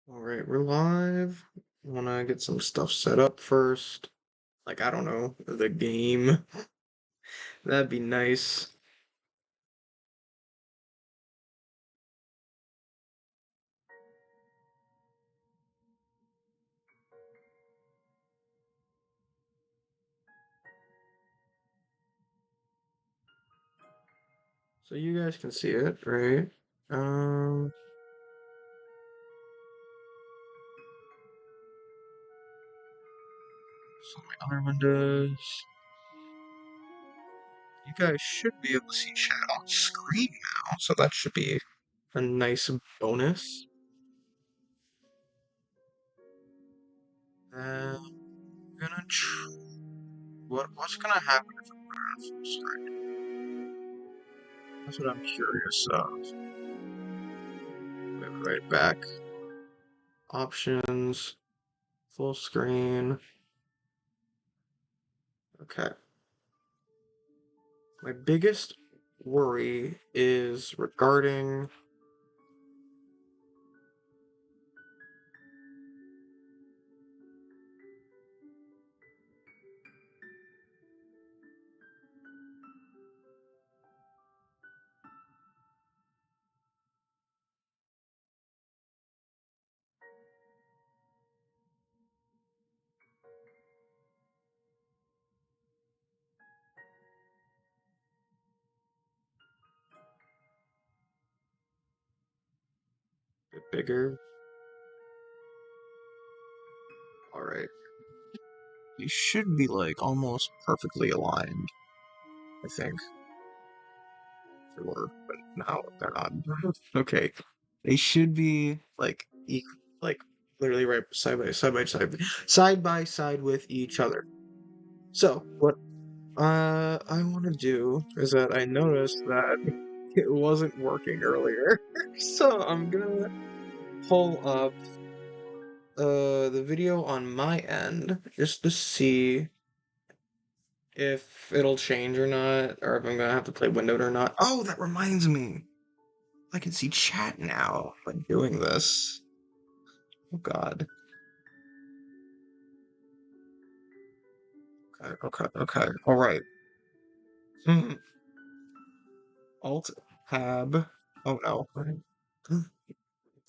All right, we're live. Wanna get some stuff set up first. Like, I don't know, the game. That'd be nice. So you guys can see it, right? Um, so my other windows. You guys should be able to see chat on screen now, so that should be a nice bonus. I'm gonna what's gonna happen if I'm on full screen? That's what I'm curious of. Wait, right back. Options, full screen. Okay. My biggest worry is regarding a bit bigger. Alright. They should be like almost perfectly aligned, I think. They were, but now they're not. Okay. They should be like like literally right side by side with each other. So what I want to do is that I noticed that it wasn't working earlier. So I'm gonna pull up the video on my end just to see if it'll change or not, or if I'm gonna have to play windowed or not. Oh, that reminds me. I can see chat now by doing this. Oh god. Okay. Alright. Alt tab. Oh no.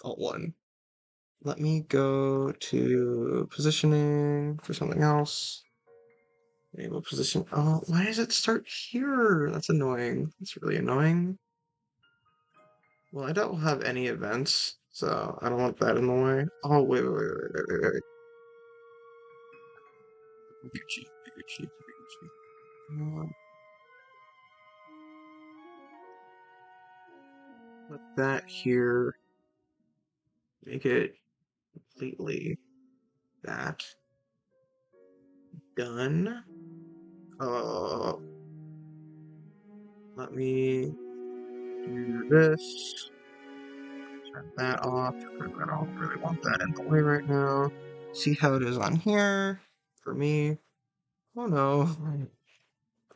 Alt 1. Let me go to positioning for something else. Enable position. Oh, why does it start here? That's annoying. That's really annoying. Well, I don't have any events, so I don't want that in the way. Oh, wait. Gucci. Put that here. Make it completely that. Done. Uh, let me do this. Turn that off. I don't really want that in the way right now. See how it is on here for me. Oh no.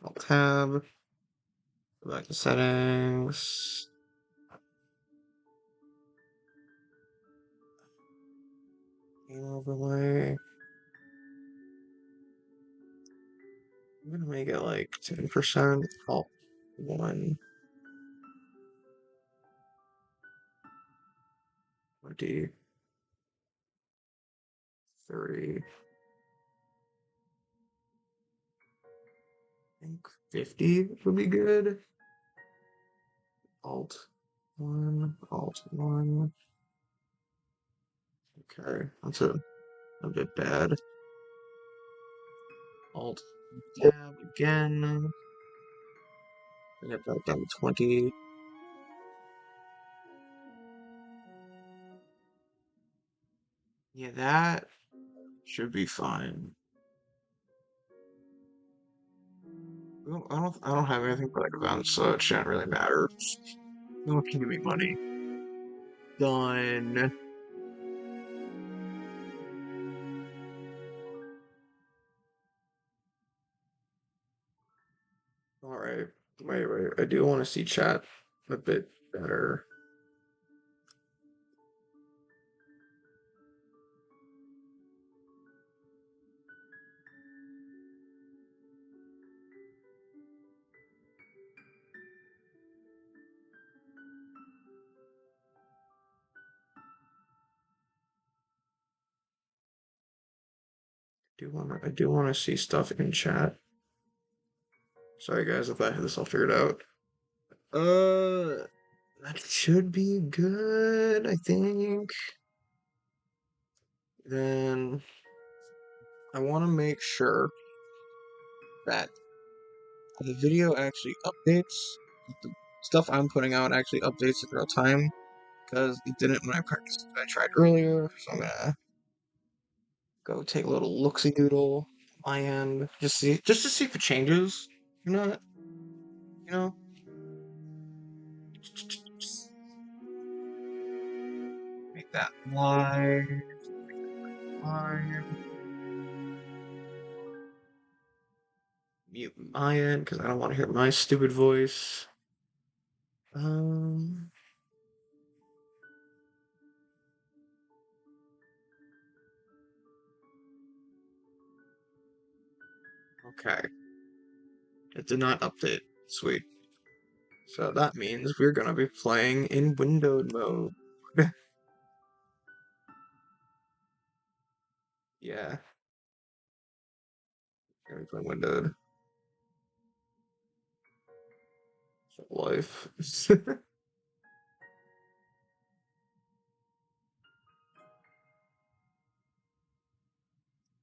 Alt tab. Go back to settings. Game overlay. I'm gonna make it like 10%. Alt 1. 20. 30. I think 50 would be good. Alt 1. Alt 1. Okay, that's a bit bad. Alt tab again. Bring it back down to 20. Yeah, that should be fine. I don't have anything for like events, so it shouldn't really matter. No one can give me money. Done. Alright. Wait. I do want to see chat a bit better. I do wanna see stuff in chat. Sorry guys if I had this all figured out. That should be good, I think. Then I want to make sure that the video actually updates. The stuff I'm putting out actually updates in real time, because it didn't when I practiced. I tried earlier, so I'm gonna go take a little look-see doodle on my end, just to see if it changes. You know, you know. Make that live. Mute my end because I don't want to hear my stupid voice. Okay. It did not update. Sweet. So that means we're gonna be playing in windowed mode. Yeah. Gonna be playing windowed. Life.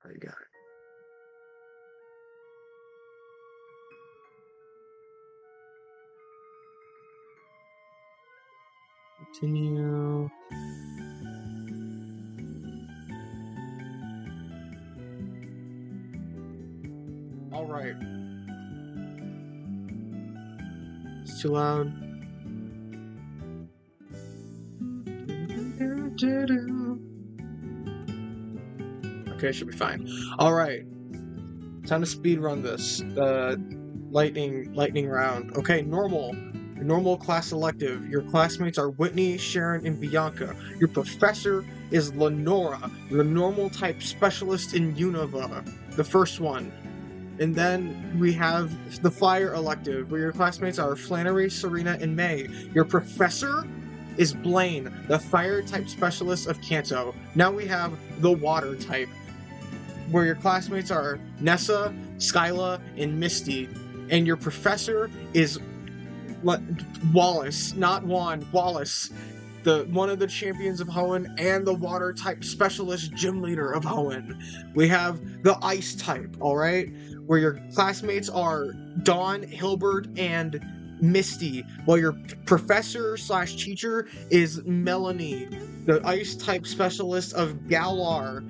Alright, got it. Continue. Alright. It's too loud. Okay, should be fine. Alright. Time to speed run this. Lightning round. Okay, normal class elective. Your classmates are Whitney, Sharon, and Bianca. Your professor is Lenora, the normal type specialist in Unova, the first one. And then we have the fire elective, where your classmates are Flannery, Serena, and May. Your professor is Blaine, the fire type specialist of Kanto. Now we have the water type, where your classmates are Nessa, Skyla, and Misty. And your professor is Wallace, not Juan, Wallace, one of the champions of Hoenn and the water type specialist gym leader of Hoenn. We have the ice type, alright? Where your classmates are Dawn, Hilbert, and Misty, while your professor / teacher is Melanie, the ice type specialist of Galar.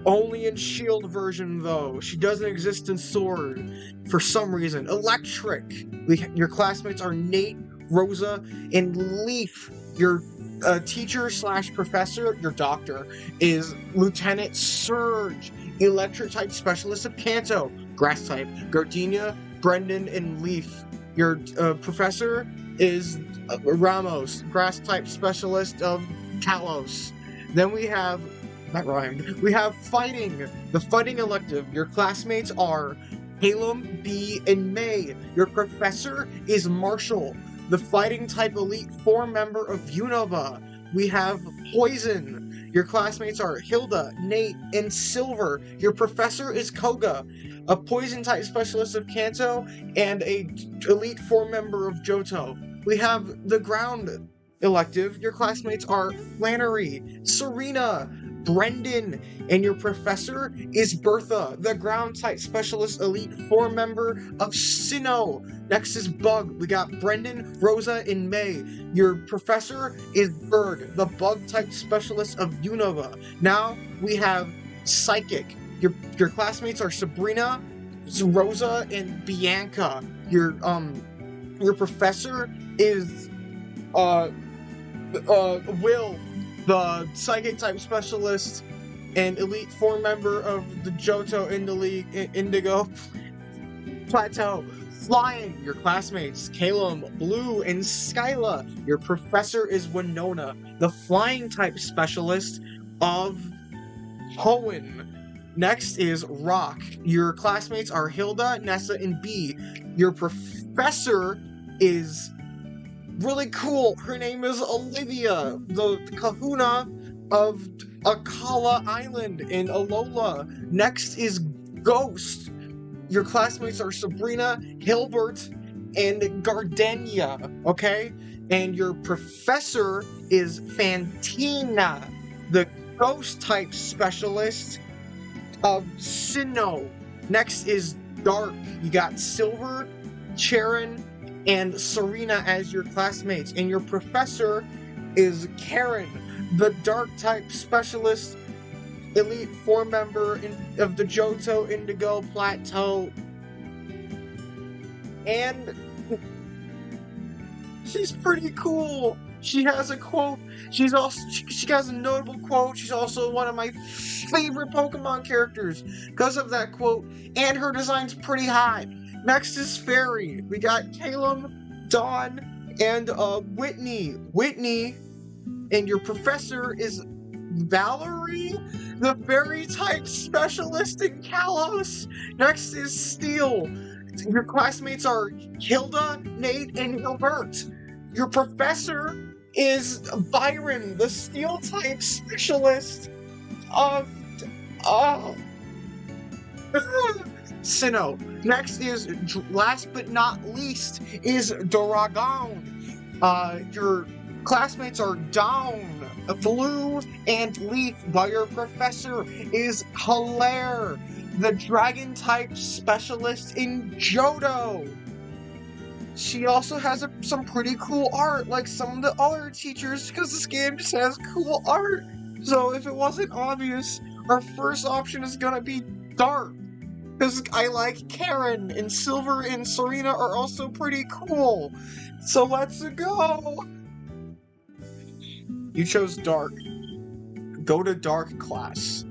Only in shield version though. She doesn't exist in sword for some reason. Electric. Your classmates are Nate, Rosa, and Leaf. Your teacher / professor, your doctor, is Lieutenant Surge, electric type specialist of Kanto. Grass type, Gardenia, Brendan, and Leaf. Your professor is Ramos, grass type specialist of Kalos. Then we have, that rhymed, we have fighting, the fighting elective. Your classmates are Halem, B, and May. Your professor is Marshall, the fighting type elite 4 member of Unova. We have poison. Your classmates are Hilda, Nate, and Silver. Your professor is Koga, a poison type specialist of Kanto and a elite 4 member of Johto. We have the ground elective. Your classmates are Flannery, Serena, Brendan, and your professor is Bertha, the ground type specialist elite 4 member of Sinnoh. Next is Bug. We got Brendan, Rosa, and May. Your professor is Berg, the bug type specialist of Unova. Now we have Psychic. Your classmates are Sabrina, Rosa, and Bianca. Your professor is Will, the psychic type specialist and elite 4 member of the Johto Indigo Plateau. Flying, your classmates Calum, Blue, and Skyla. Your professor is Winona, the flying type specialist of Hoenn. Next is Rock. Your classmates are Hilda, Nessa, and B. Your professor is really cool. Her name is Olivia, the kahuna of Akala Island in Alola. Next is Ghost. Your classmates are Sabrina, Hilbert, and Gardenia, okay? And your professor is Fantina, the ghost-type specialist of Sinnoh. Next is Dark. You got Silver, Charon, and Serena as your classmates. And your professor is Karen, the Dark-type specialist, elite 4 member of the Johto Indigo Plateau. And she's pretty cool. She has a quote. She has a notable quote. She's also one of my favorite Pokemon characters because of that quote, and her design's pretty high. Next is Fairy. We got Caleb, Dawn, and Whitney. Whitney, and your professor is Valerie, the fairy type specialist in Kalos. Next is Steel. Your classmates are Hilda, Nate, and Hilbert. Your professor is Byron, the steel type specialist of Sinnoh. Next is, last but not least, is Dragon. Your classmates are Dawn, Blue, and Leaf, while your professor is Hilaire, the dragon type specialist in Johto. She also has some pretty cool art, like some of the other teachers, because this game just has cool art. So if it wasn't obvious, our first option is gonna be Dark, because I like Karen, and Silver and Serena are also pretty cool. So let's go! You chose Dark. Go to Dark class.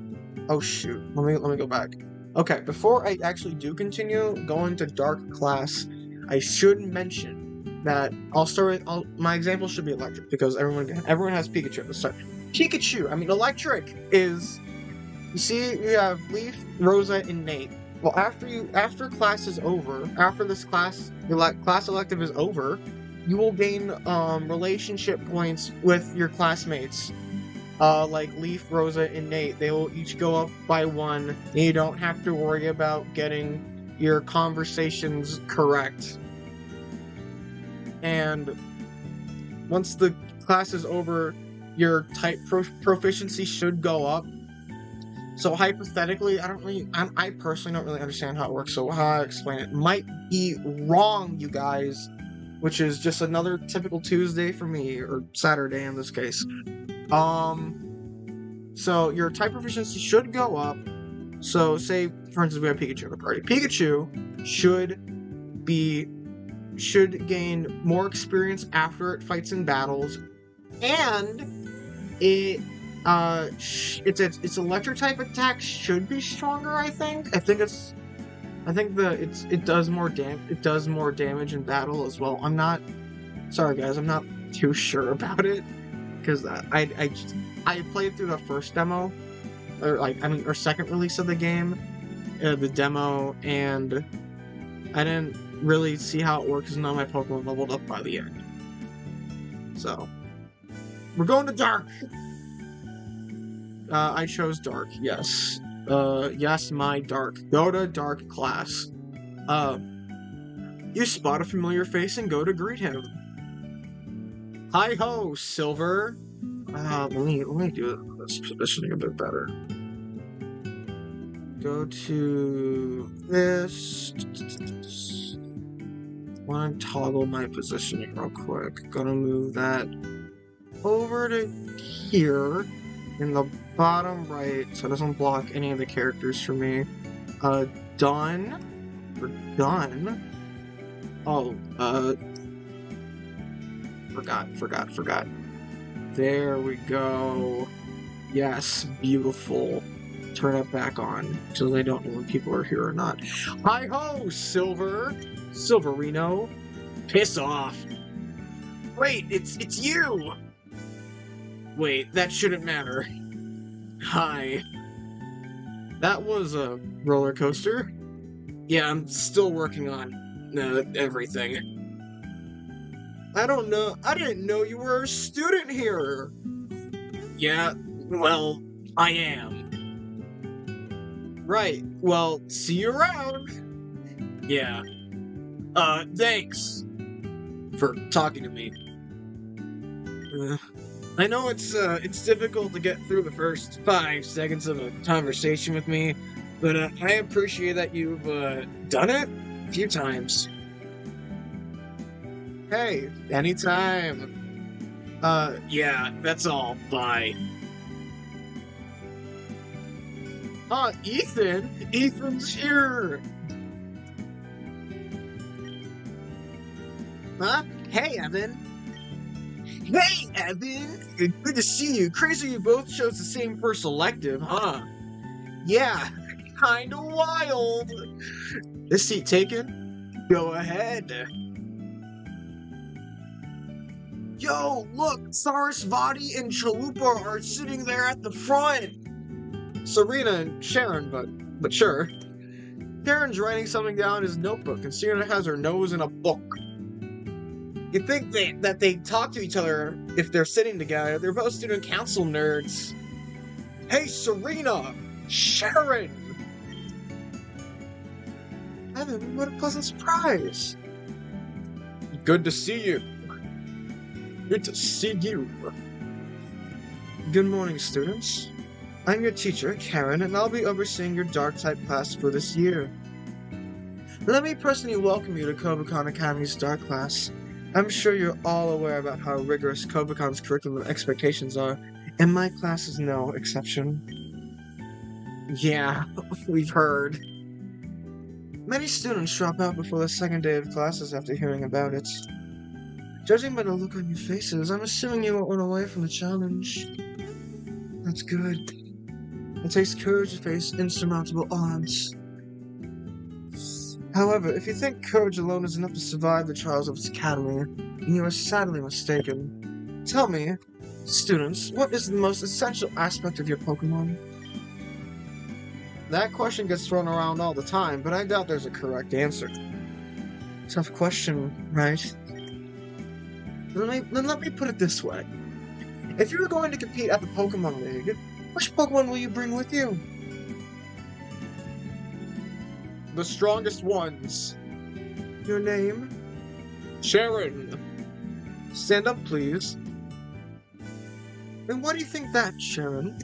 Oh shoot, let me go back. Okay, before I actually do continue going to Dark class, I should mention that my example should be Electric, because everyone has Pikachu at the start. Pikachu, Electric is, you see, you have Leaf, Rosa, and Nate. Well, after class is over, after this class elective is over, you will gain relationship points with your classmates. Like Leaf, Rosa, and Nate. They will each go up by 1, and you don't have to worry about getting your conversations correct. And once the class is over, your type proficiency should go up. So hypothetically, I personally don't really understand how it works, so how I explain it might be wrong, you guys, which is just another typical Tuesday for me, or Saturday in this case. So your type proficiency should go up. So say, for instance, we have Pikachu in the party. Pikachu should gain more experience after it fights in battles, and its electric type attack should be stronger. I think it does more damage in battle as well. Sorry guys, I'm not too sure about it, because I played through the first demo, or second release of the game, the demo, and I didn't really see how it worked because none of my Pokemon leveled up by the end. So, we're going to Dark! I chose Dark, yes. Yes, my Dark. Go to Dark class. You spot a familiar face and go to greet him. Hi-ho, Silver! Let me do this positioning a bit better. Go to this. Want to toggle my positioning real quick. Gonna move that over to here in the bottom right, so it doesn't block any of the characters for me. Done. We're done. Oh, forgot. There we go. Yes, beautiful. Turn it back on, so they don't know when people are here or not. Hi-ho, Silver! Silverino! Piss off! Wait, it's you! Wait, that shouldn't matter. Hi. That was a roller coaster. Yeah, I'm still working on everything. I didn't know you were a student here. Yeah, Well, I am. Right. Well, see you around. Yeah. Thanks for talking to me. I know it's difficult to get through the first 5 seconds of a conversation with me, but I appreciate that you've done it a few times. Hey, anytime. Yeah, that's all. Bye. Ethan! Ethan's here! Huh? Hey, Evan! Hey, Evan! Good to see you. Crazy you both chose the same first elective, huh? Yeah, kinda wild. This seat taken? Go ahead. Yo, look! Sarasvati and Chalupa are sitting there at the front! Serena and Sharon, but sure. Sharon's writing something down in his notebook, and Serena has her nose in a book. You'd think that they talk to each other if they're sitting together. They're both student council nerds. Hey, Serena! Sharon! Evan, what a pleasant surprise! Good to see you. Good to see you. Good morning, students. I'm your teacher, Karen, and I'll be overseeing your Dark-type class for this year. Let me personally welcome you to Kobacon Academy's Dark class. I'm sure you're all aware about how rigorous Kobacon's curriculum expectations are, and my class is no exception. Yeah, we've heard. Many students drop out before the second day of classes after hearing about it. Judging by the look on your faces, I'm assuming you won't run away from the challenge. That's good. It takes courage to face insurmountable odds. However, if you think courage alone is enough to survive the trials of its academy, then you are sadly mistaken. Tell me, students, what is the most essential aspect of your Pokemon? That question gets thrown around all the time, but I doubt there's a correct answer. Tough question, right? Then let me put it this way. If you're going to compete at the Pokemon League, which Pokemon will you bring with you? The strongest ones. Your name? Sharon. Stand up, please. And why do you think that, Sharon?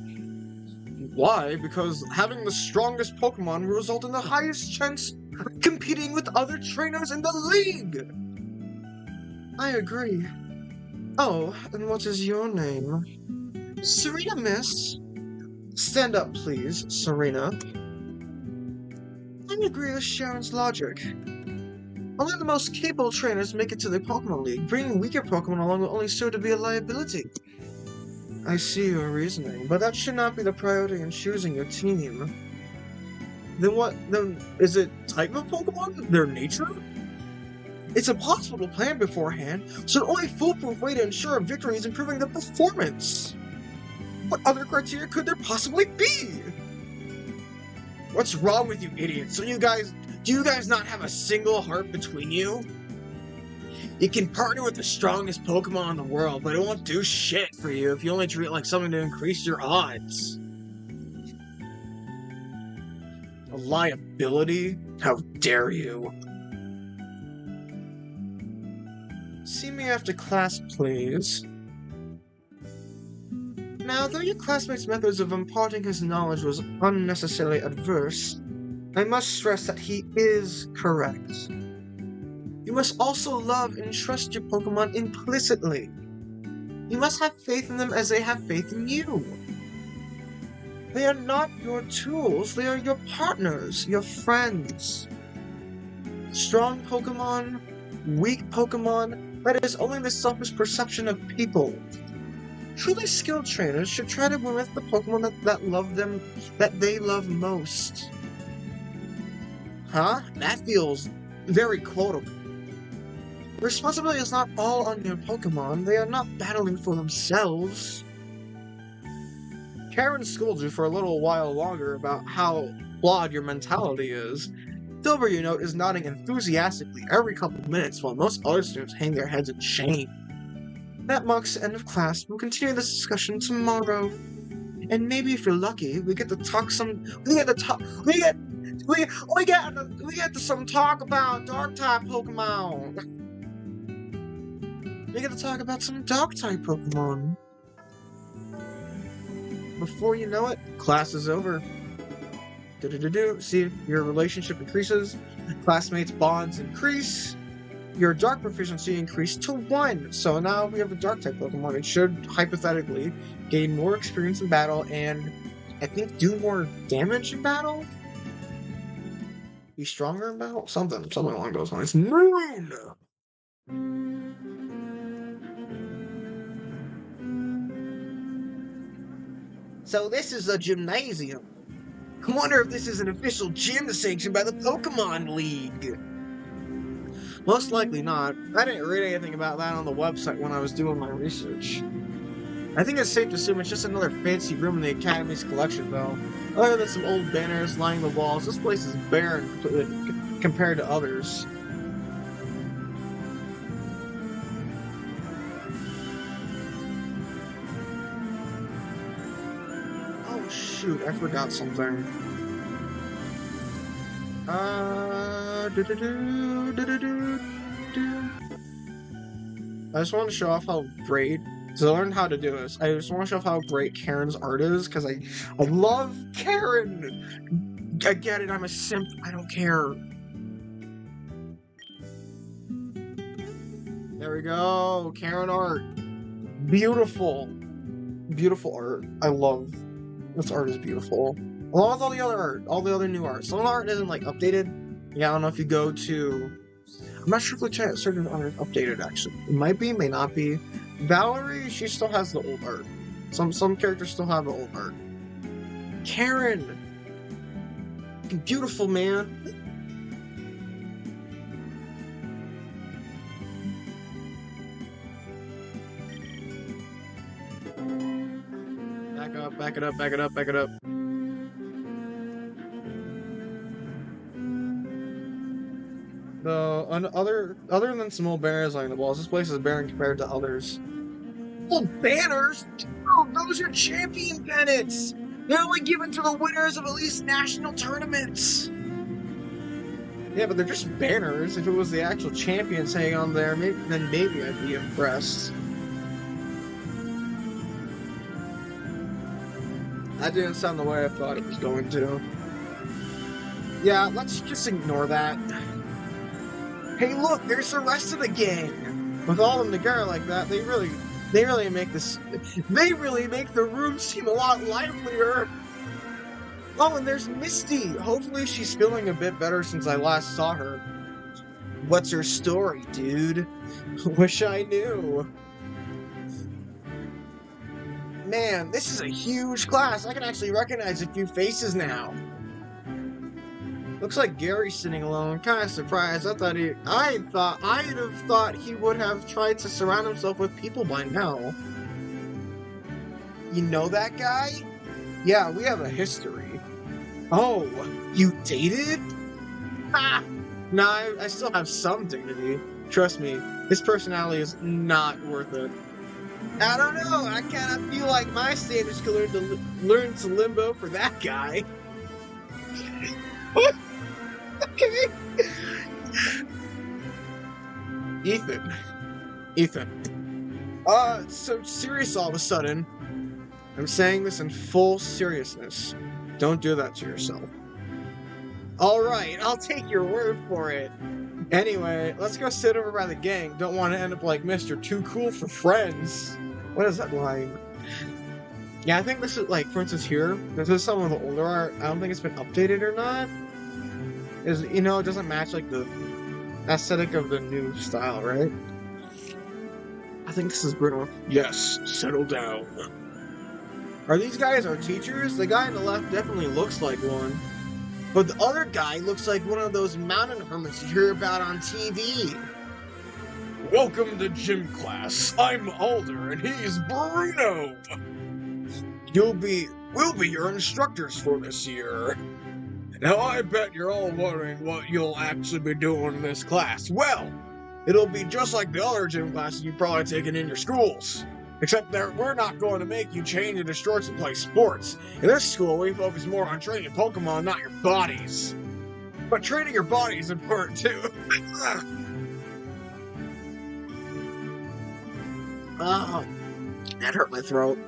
Why? Because having the strongest Pokemon will result in the highest chance of competing with other trainers in the league! I agree. Oh, and what is your name? Serena, miss. Stand up, please, Serena. I agree with Sharon's logic. Only the most capable trainers make it to the Pokemon League. Bringing weaker Pokemon along will only serve to be a liability. I see your reasoning, but that should not be the priority in choosing your team. Then is it type of Pokemon? Their nature? It's impossible to plan beforehand, so the only foolproof way to ensure a victory is improving the performance. What other criteria could there possibly be? What's wrong with you idiots? Do you guys not have a single heart between you? You can partner with the strongest Pokemon in the world, but it won't do shit for you if you only treat it like something to increase your odds. A liability? How dare you? See me after class, please. Now, though your classmate's methods of imparting his knowledge was unnecessarily adverse, I must stress that he is correct. You must also love and trust your Pokemon implicitly. You must have faith in them as they have faith in you. They are not your tools, they are your partners, your friends. Strong Pokemon, weak Pokemon, that is only the selfish perception of people. Truly skilled trainers should try to win with the Pokemon that they love most. Huh? That feels very quotable. Responsibility is not all on your Pokemon. They are not battling for themselves. Karen schooled you for a little while longer about how flawed your mentality is. Silver, you note, is nodding enthusiastically every couple of minutes while most other students hang their heads in shame. That marks the end of class. We'll continue this discussion tomorrow. And maybe if you're lucky, we get to talk some. We get to some talk about Dark type Pokemon. We get to talk about some Dark type Pokemon. Before you know it, class is over. See, your relationship increases, classmates' bonds increase, your Dark proficiency increased to 1. So now we have a Dark type Pokemon. It should hypothetically gain more experience in battle and I think do more damage in battle. Be stronger in battle? Something along those lines. Moon! So this is a gymnasium. I wonder if this is an official gym sanctioned by the Pokemon League. Most likely not. I didn't read anything about that on the website when I was doing my research. I think it's safe to assume it's just another fancy room in the Academy's collection, though. Other than some old banners lining the walls, this place is barren compared to others. Oh shoot, I forgot something. I just want to show off how great. So I learned how to do this. I just want to show off how great Karen's art is, because I love Karen! I get it, I'm a simp, I don't care. There we go, Karen art. Beautiful. Beautiful art. I love. This art is beautiful. Along with all the other art, all the other new art. Some of the art isn't like updated. Yeah, I don't know if you go to. I'm not sure if the certain art is updated actually. It might be, may not be. Valerie, she still has the old art. Some characters still have the old art. Karen, beautiful man. Back up, back it up, back it up, back it up. Other than some old banners lining the walls, this place is barren compared to others. Old banners? Oh, those are champion pennants! They're only given to the winners of at least national tournaments! Yeah, but they're just banners. If it was the actual champions hanging on there, then maybe I'd be impressed. That didn't sound the way I thought it was going to. Yeah, let's just ignore that. Hey look, there's the rest of the gang! With all of them together like that, they really make the room seem a lot livelier! Oh, and there's Misty! Hopefully she's feeling a bit better since I last saw her. What's her story, dude? Wish I knew. Man, this is a huge class! I can actually recognize a few faces now! Looks like Gary's sitting alone. Kinda surprised. I'd have thought he would have tried to surround himself with people by now. You know that guy? Yeah, we have a history. Oh, you dated? Ha! Nah, I still have some dignity. Trust me, his personality is not worth it. I don't know, I kinda feel like my standards could learn to limbo for that guy. Okay. Ethan. So serious all of a sudden. I'm saying this in full seriousness. Don't do that to yourself. Alright, I'll take your word for it. Anyway, let's go sit over by the gang. Don't want to end up like Mr. Too Cool for Friends. What is that line? Yeah, I think this is, like, for instance here, this is some of the older art. I don't think it's been updated or not. It doesn't match, like, the aesthetic of the new style, right? I think this is Bruno. Yes, settle down. Are these guys our teachers? The guy on the left definitely looks like one. But the other guy looks like one of those mountain hermits you hear about on TV. Welcome to gym class. I'm Alder, and he's Bruno. We'll be your instructors for this year. Now, I bet you're all wondering what you'll actually be doing in this class. Well, it'll be just like the other gym classes you've probably taken in your schools. Except that we're not going to make you change into shorts and play sports. In this school, we focus more on training Pokemon, not your bodies. But training your body is important too. Oh, that hurt my throat.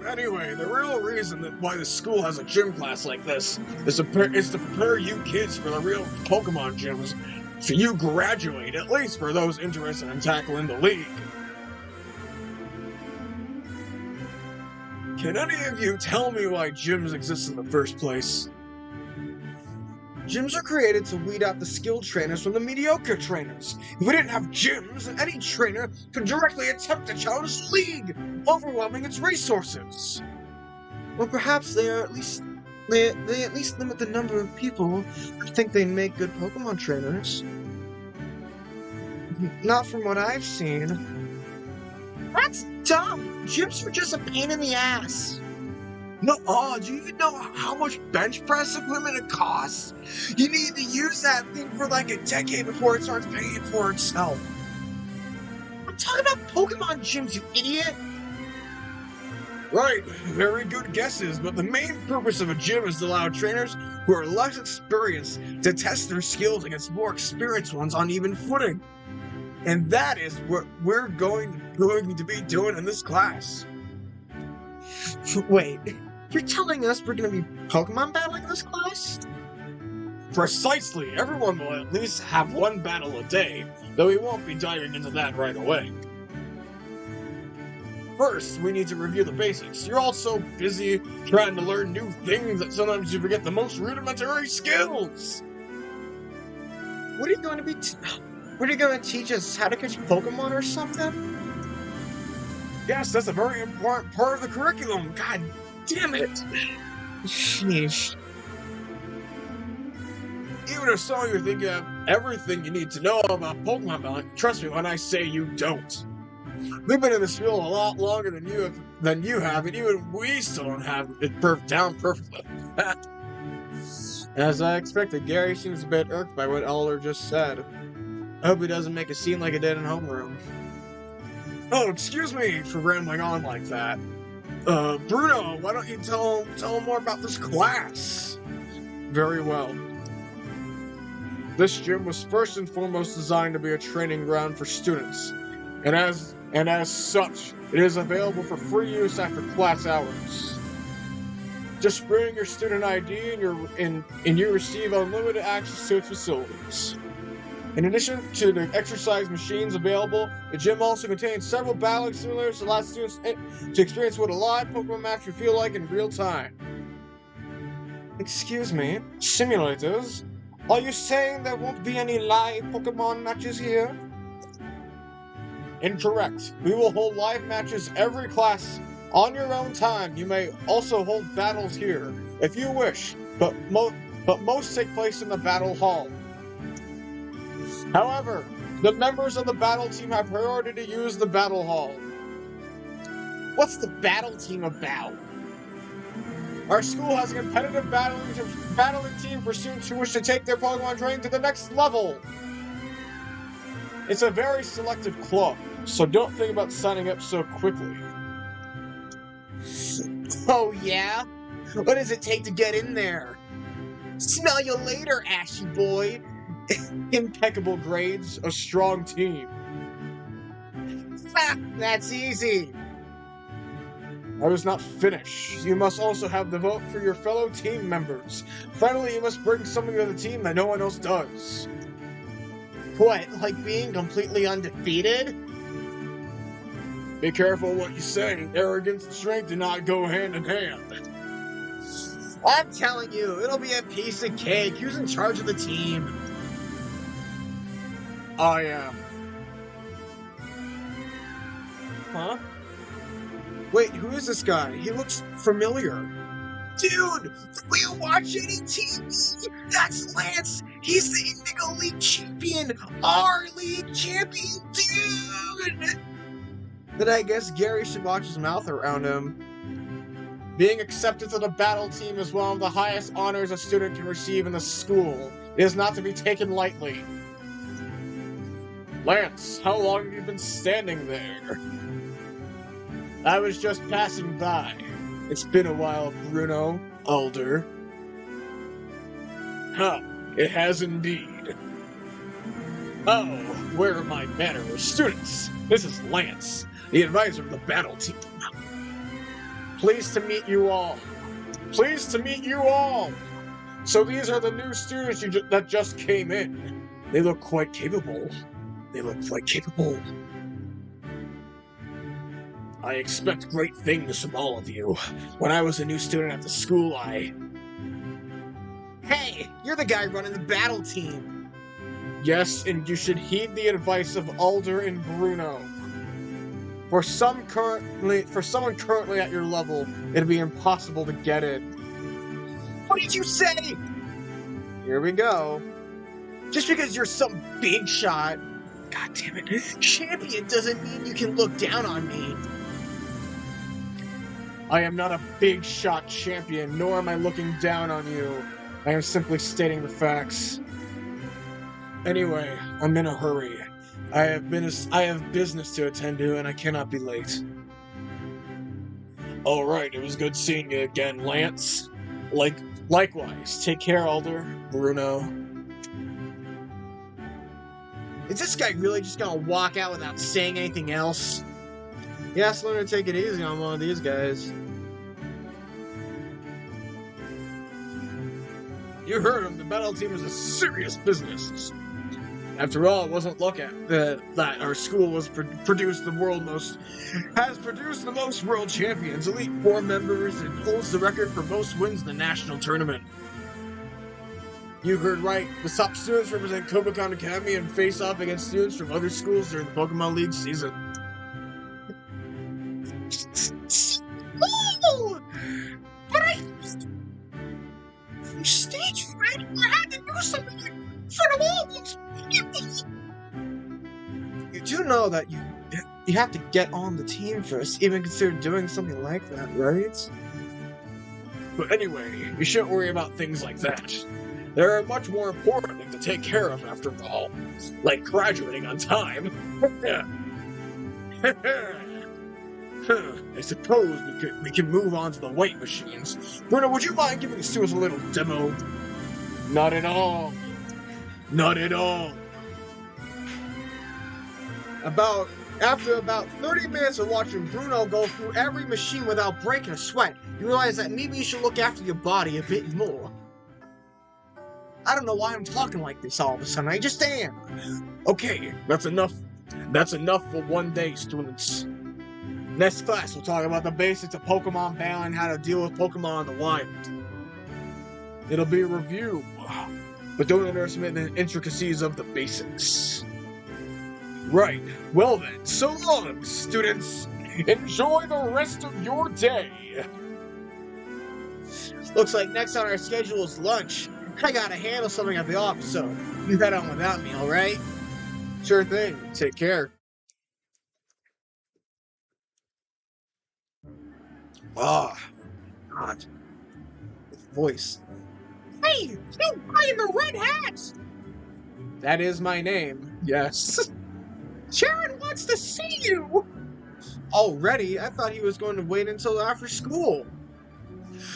Anyway, the real reason why the school has a gym class like this is to prepare you kids for the real Pokemon gyms, so you graduate, at least for those interested in tackling the league. Can any of you tell me why gyms exist in the first place? Gyms are created to weed out the skilled trainers from the mediocre trainers. If we didn't have gyms, any trainer could directly attempt to challenge the league, overwhelming its resources. Well, perhaps they at least limit the number of people who think they make good Pokemon trainers. Not from what I've seen. That's dumb! Gyms are just a pain in the ass. No, do you even know how much bench press equipment it costs? You need to use that thing for like a decade before it starts paying for itself. I'm talking about Pokemon gyms, you idiot! Right, very good guesses, but the main purpose of a gym is to allow trainers who are less experienced to test their skills against more experienced ones on even footing. And that is what we're going to be doing in this class. Wait, you're telling us we're going to be Pokemon battling this class? Precisely. Everyone will at least have one battle a day, though we won't be diving into that right away. First, we need to review the basics. You're all so busy trying to learn new things that sometimes you forget the most rudimentary skills. What are you going to be... What are you going to teach us? How to catch Pokemon or something? Yes, that's a very important part of the curriculum. God damn it. Sheesh. Even if some of you think you have everything you need to know about Pokemon battling, trust me when I say you don't. We've been in this field a lot longer than you have, and even we still don't have it down perfectly. As I expected, Gary seems a bit irked by what Elder just said. I hope he doesn't make a scene like he did in homeroom. Oh, excuse me for rambling on like that. Bruno, why don't you tell him more about this class? Very well. This gym was first and foremost designed to be a training ground for students, and as such, it is available for free use after class hours. Just bring your student ID and you receive unlimited access to its facilities. In addition to the exercise machines available, the gym also contains several battling simulators to allow students to experience what a live Pokemon match would feel like in real time. Excuse me, simulators? Are you saying there won't be any live Pokemon matches here? Incorrect. We will hold live matches every class on your own time. You may also hold battles here, if you wish, but most take place in the battle hall. However, the members of the battle team have priority to use the battle hall. What's the battle team about? Our school has a competitive battling team for students who wish to take their Pokemon training to the next level. It's a very selective club, so don't think about signing up so quickly. Oh yeah? What does it take to get in there? Smell you later, Ashy boy. Impeccable grades, a strong team. Ha! That's easy. I was not finished. You must also have the vote for your fellow team members. Finally, you must bring something to the team that no one else does. What, like being completely undefeated? Be careful what you say. Arrogance and strength do not go hand in hand. I'm telling you, it'll be a piece of cake. Who's in charge of the team? I am. Huh? Wait, who is this guy? He looks familiar. Dude, will you watch any TV? That's Lance. He's the Indigo League champion. Our league champion, dude. Then I guess Gary should watch his mouth around him. Being accepted to the battle team is one of the highest honors a student can receive in the school. It is not to be taken lightly. Lance, how long have you been standing there? I was just passing by. It's been a while, Bruno, Alder. Huh, it has indeed. Oh, where are my banner students? This is Lance, the advisor of the battle team. Pleased to meet you all. Pleased to meet you all! So these are the new students that just came in. They look quite capable. I expect great things from all of you. When I was a new student at the school, Hey, you're the guy running the battle team. Yes, and you should heed the advice of Alder and Bruno. For someone currently at your level, it'd be impossible to get in. What did you say? Here we go. Just because you're some big shot, god damn it, champion doesn't mean you can look down on me. I am not a big shot champion, nor am I looking down on you. I am simply stating the facts. Anyway, I'm in a hurry. I have business to attend to, and I cannot be late. Alright, it was good seeing you again, Lance. Likewise, take care, Alder, Bruno. Is this guy really just gonna walk out without saying anything else? Yeah, let's learn to take it easy on one of these guys. You heard him, the battle team is a serious business. After all, it wasn't luck that our school has produced the most world champions, Elite Four members, and holds the record for most wins in the national tournament. You heard right. The top students represent Kobakon Academy and face off against students from other schools during the Pokemon League season. Oh! But from stage fright, I had to do something like in front of all those people. You do know that you have to get on the team first, even consider doing something like that, right? But anyway, you shouldn't worry about things like that. There are much more important things to take care of after all, like graduating on time. I suppose we can move on to the weight machines. Bruno, would you mind giving the students a little demo? Not at all. Not at all. After about 30 minutes of watching Bruno go through every machine without breaking a sweat, you realize that maybe you should look after your body a bit more. I don't know why I'm talking like this all of a sudden, I just am. Okay, that's enough. That's enough for one day, students. Next class, we'll talk about the basics of Pokemon battling and how to deal with Pokemon in the wild. It'll be a review, but don't underestimate the intricacies of the basics. Right, well then, so long, students. Enjoy the rest of your day. Looks like next on our schedule is lunch. I gotta handle something at the office, so you head on without me, alright? Sure thing, take care. Ah, God. Voice. Hey, you guy in the red hat! That is my name, yes. Sharon wants to see you! Already? I thought he was going to wait until after school.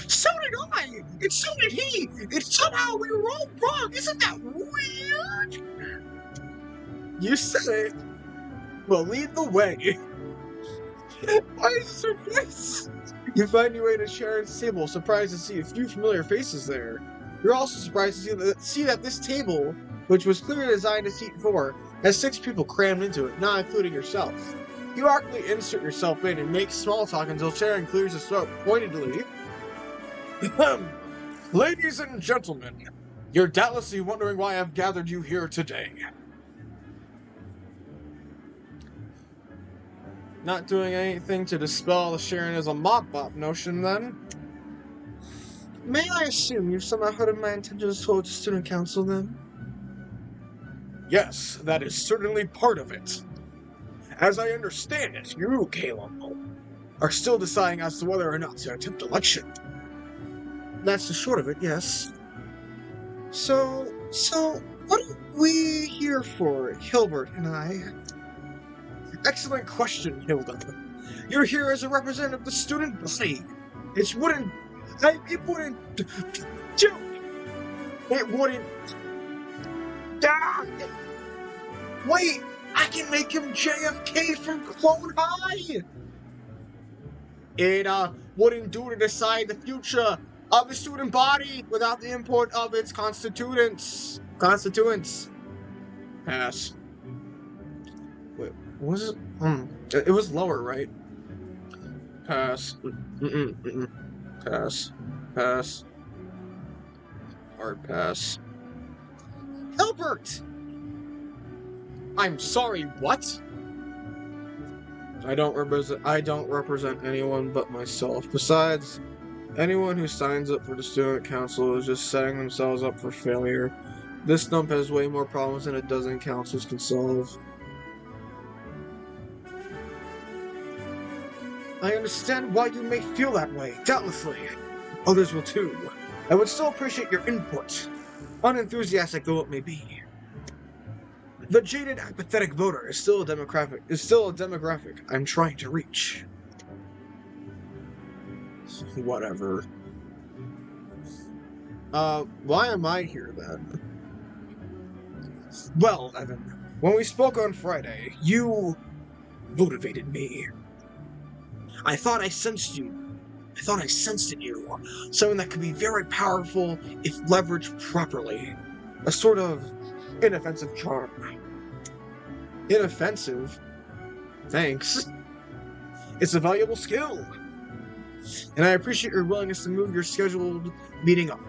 So did I! And so did he! And somehow we were all wrong! Isn't that weird? You say it. Well, lead the way. Why is this your voice? You find your way to Sharon's table, surprised to see a few familiar faces there. You're also surprised to see that this table, which was clearly designed to seat 4, has 6 people crammed into it, not including yourself. You awkwardly insert yourself in and make small talk until Sharon clears his throat pointedly. Ladies and gentlemen, you're doubtlessly wondering why I've gathered you here today. Not doing anything to dispel the Sharon as a mop-bop notion, then? May I assume you've somehow heard of my intentions towards student council, then? Yes, that is certainly part of it. As I understand it, you, Caleb, are still deciding as to whether or not to attempt election. That's the short of it, yes. So, what are we here for, Hilbert and I? Excellent question, Hilda. You're here as a representative of the student body. It wouldn't do. It wouldn't. Ah! Wait, I can make him JFK from Clone High. It wouldn't do to decide the future of the student body without the input of its constituents. Pass. Wait, was it? It was lower, right? Pass. Pass. Pass. Hard pass. Albert! I'm sorry, what? I don't represent anyone but myself. Besides, anyone who signs up for the student council is just setting themselves up for failure. This stump has way more problems than a dozen councils can solve. I understand why you may feel that way, doubtlessly. Others will too. I would still appreciate your input, unenthusiastic though it may be. The jaded, apathetic voter is still a demographic I'm trying to reach. Whatever. Why am I here then? Well, Evan, when we spoke on Friday, you motivated me. I thought I sensed you. I thought I sensed in you something that could be very powerful if leveraged properly. A sort of inoffensive charm. Inoffensive? Thanks. It's a valuable skill. And I appreciate your willingness to move your scheduled meeting up.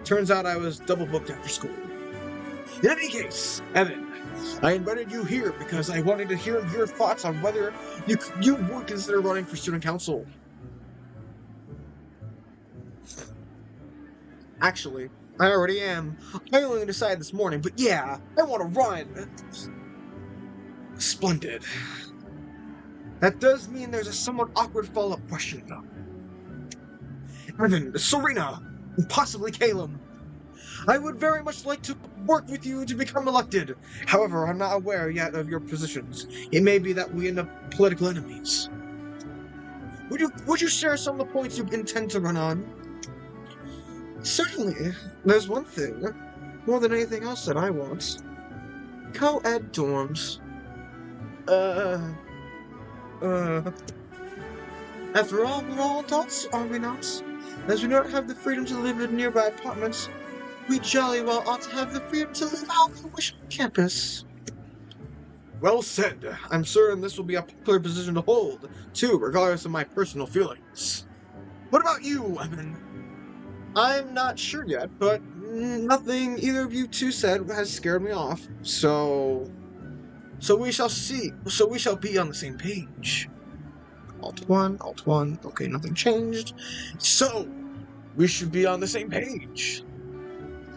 Turns out I was double booked after school. In any case, Evan, I invited you here because I wanted to hear your thoughts on whether you would consider running for student council. Actually, I already am. I only decided this morning, but yeah, I want to run. Splendid. That does mean there's a somewhat awkward follow-up question, though. Evan, Serena, and possibly Caleb. I would very much like to work with you to become elected. However, I'm not aware yet of your positions. It may be that we end up political enemies. Would you share some of the points you intend to run on? Certainly. There's one thing, more than anything else that I want. Co-ed dorms. After all, we're all adults, are we not? As we don't have the freedom to live in nearby apartments, we jolly well ought to have the freedom to live out we wish on campus. Well said. I'm certain this will be a popular position to hold, too, regardless of my personal feelings. What about you, Evan? I'm not sure yet, but nothing either of you two said has scared me off, so we shall see. So we shall be on the same page. Alt 1, okay, nothing changed. So, we should be on the same page.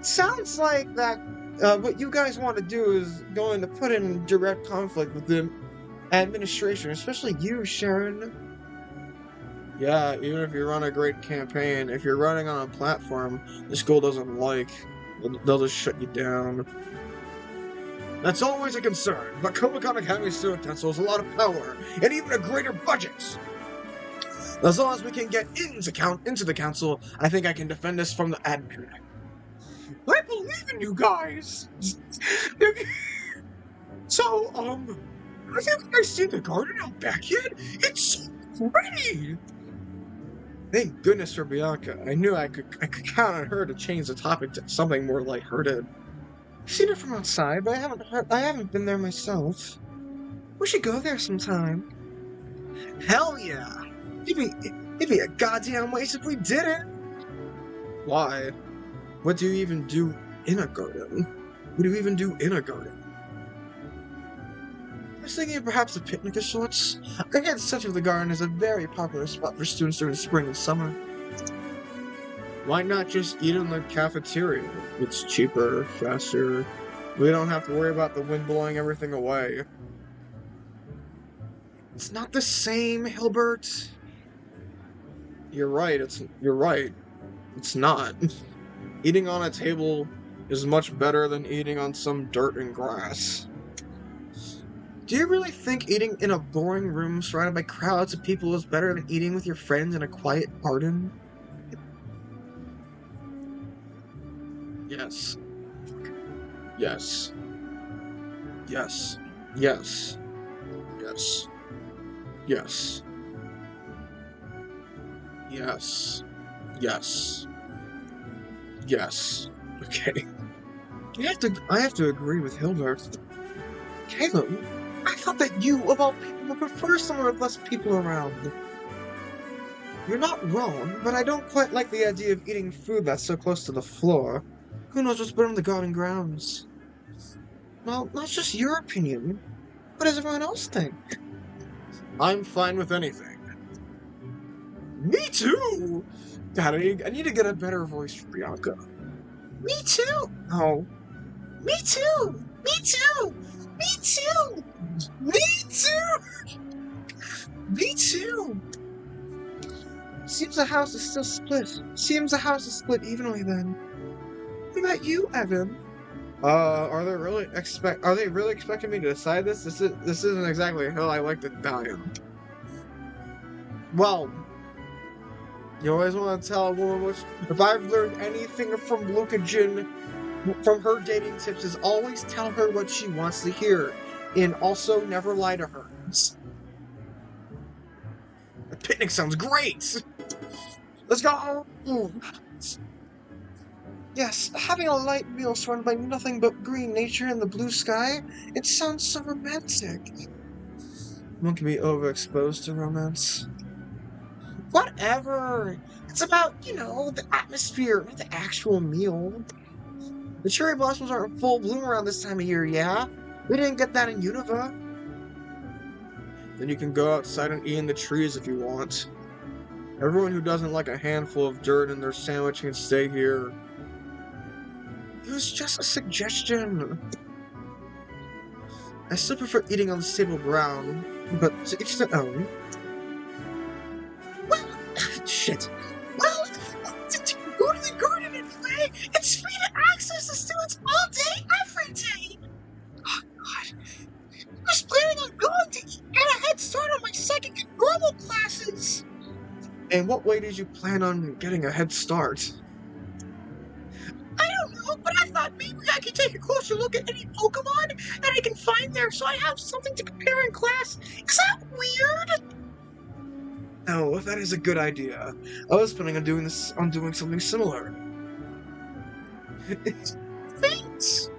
Sounds like that what you guys want to do is going to put in direct conflict with the administration, especially you, Sharon. Yeah, even if you run a great campaign, if you're running on a platform the school doesn't like, they'll just shut you down. That's always a concern, but Comic-Con Academy Student Council has a lot of power, and even a greater budget! As long as we can get into the council, I think I can defend us from the admin. I believe in you guys! So, have you guys seen the garden out back yet? It's so pretty! Thank goodness for Bianca. I knew I could count on her to change the topic to something more lighthearted. I've seen it from outside, but I haven't been there myself. We should go there sometime. Hell yeah! It'd be a goddamn waste if we didn't! Why? What do you even do in a garden? What do you even do in a garden? I was thinking perhaps a picnic of sorts. I heard such of the garden is a very popular spot for students during spring and summer. Why not just eat in the cafeteria? It's cheaper, faster. We don't have to worry about the wind blowing everything away. It's not the same, Hilbert. You're right, It's not. Eating on a table is much better than eating on some dirt and grass. Do you really think eating in a boring room surrounded by crowds of people is better than eating with your friends in a quiet garden? Yes. Yes. Yes. Yes. Yes. Yes. Yes. Yes. Yes. Okay. I have to agree with Hildart. Caleb, I thought that you, of all people, would prefer somewhere with less people around. You're not wrong, but I don't quite like the idea of eating food that's so close to the floor. Who knows what's been on the garden grounds? Well, not just your opinion. What does everyone else think? I'm fine with anything. Me too! God, I need to get a better voice for Bianca. Me too! Oh. Me too! Me too! Me too! Me too! Me too! Seems the house is still split. Seems the house is split evenly then. What about you, Evan? Are they really expecting me to decide this? This isn't exactly a hill I like to die on. Well, you always want to tell a woman which. If I've learned anything from Luca Jin, from her dating tips, is always tell her what she wants to hear, and also never lie to her. The picnic sounds great. Let's go. Yes, having a light meal surrounded by nothing but green nature and the blue sky, it sounds so romantic. One can be overexposed to romance. Whatever! It's about, the atmosphere, not the actual meal. The cherry blossoms are in full bloom around this time of year, yeah? We didn't get that in Unova. Then you can go outside and eat in the trees if you want. Everyone who doesn't like a handful of dirt in their sandwich can stay here. It was just a suggestion. I still prefer eating on the stable ground, but to each their own. Well, shit. Well, to go to the garden and play, it's free to access the students all day, every day. Oh, God. I was planning on going to get a head start on my second and normal classes. In what way did you plan on getting a head start? I don't know, but I thought maybe I could take a closer look at any Pokemon that I can find there so I have something to compare in class. Is that weird? No, that is a good idea. I was planning on doing something similar. Thanks!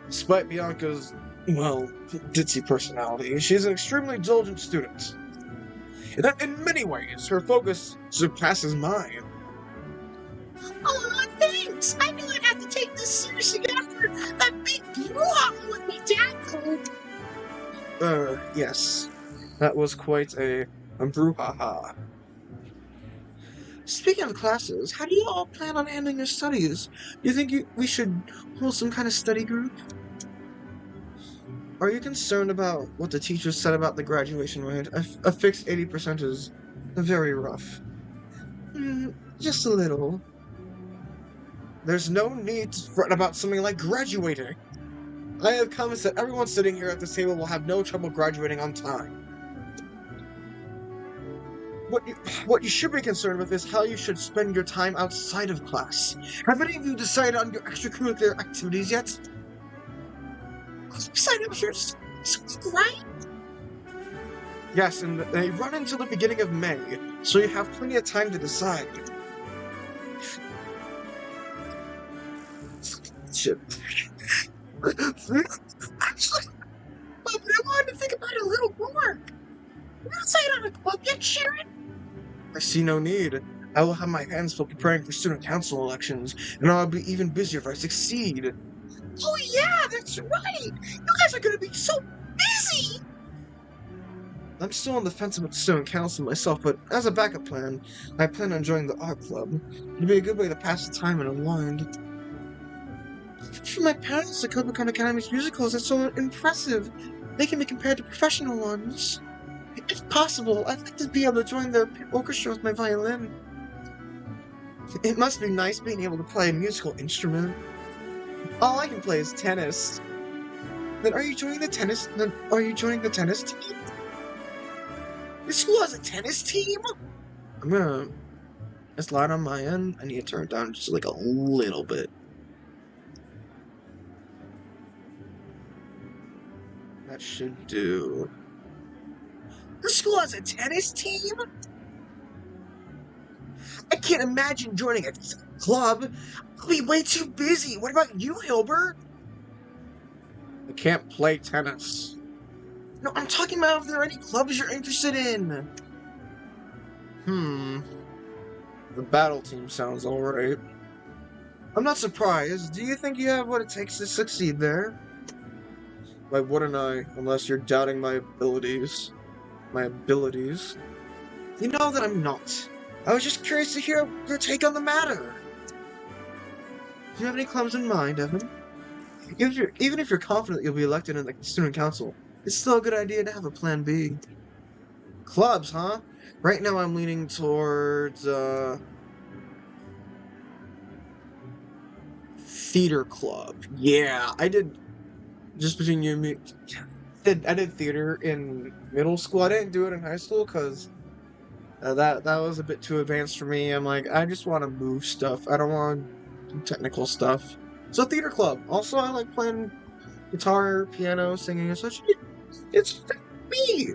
Despite Bianca's, ditzy personality, she's an extremely diligent student. In many ways, her focus surpasses mine. Aw, thanks! I knew I'd have to take this seriously after that big brouhaha with my dad, though. Yes. That was quite a brouhaha. Speaking of classes, how do you all plan on handling your studies? Do you think we should hold some kind of study group? Are you concerned about what the teachers said about the graduation rate? A fixed 80% is very rough. Just a little. There's no need to fret about something like graduating. I have comments that everyone sitting here at this table will have no trouble graduating on time. What you should be concerned with is how you should spend your time outside of class. Have any of you decided on your extracurricular activities yet? Sign up for something, right? Yes, and they run until the beginning of May, so you have plenty of time to decide. Shit. Actually, but I wanted to think about it a little more. We're not signed on a club yet, Sharon? I see no need. I will have my hands full preparing for student council elections, and I'll be even busier if I succeed. Oh yeah, that's right! You guys are gonna be so busy! I'm still on the fence about student council myself, but as a backup plan, I plan on joining the art club. It'd be a good way to pass the time and unwind. For my parents, the Kodokan Academy's musicals are so impressive. They can be compared to professional ones. If possible, I'd like to be able to join their orchestra with my violin. It must be nice being able to play a musical instrument. All I can play is tennis. Then are you joining the tennis? Then are you joining the tennis team? This school has a tennis team. I'm gonna. It's loud on my end. I need to turn it down just like a little bit. That should do. The school has a tennis team? I can't imagine joining a club. I'll be way too busy. What about you, Hilbert? I can't play tennis. No, I'm talking about if there are any clubs you're interested in. The battle team sounds alright. I'm not surprised. Do you think you have what it takes to succeed there? Why wouldn't I, unless you're doubting my abilities? My abilities? You know that I'm not. I was just curious to hear your take on the matter. Do you have any clubs in mind, Evan? Even if you're confident you'll be elected in the student council, it's still a good idea to have a plan B. Clubs, huh? Right now I'm leaning towards, theater club. Yeah, I did, just between you and me, I did theater in middle school. I didn't do it in high school because that was a bit too advanced for me. I'm like, I just want to move stuff. I don't want to do technical stuff. So theater club. Also, I like playing guitar, piano, singing, and such. It's me.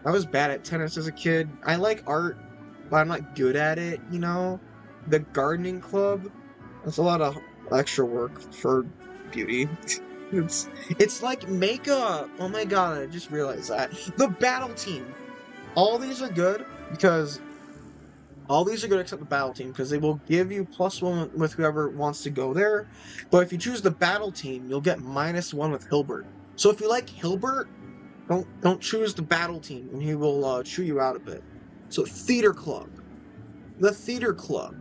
I was bad at tennis as a kid. I like art, but I'm not good at it, you know? The gardening club, that's a lot of extra work for beauty. It's like makeup. Oh my god, I just realized that. The battle team. All these are good because all these are good except the battle team because they will give you +1 with whoever wants to go there. But if you choose the battle team, you'll get -1 with Hilbert. So if you like Hilbert, don't choose the battle team and he will chew you out a bit. So theater club. The theater club.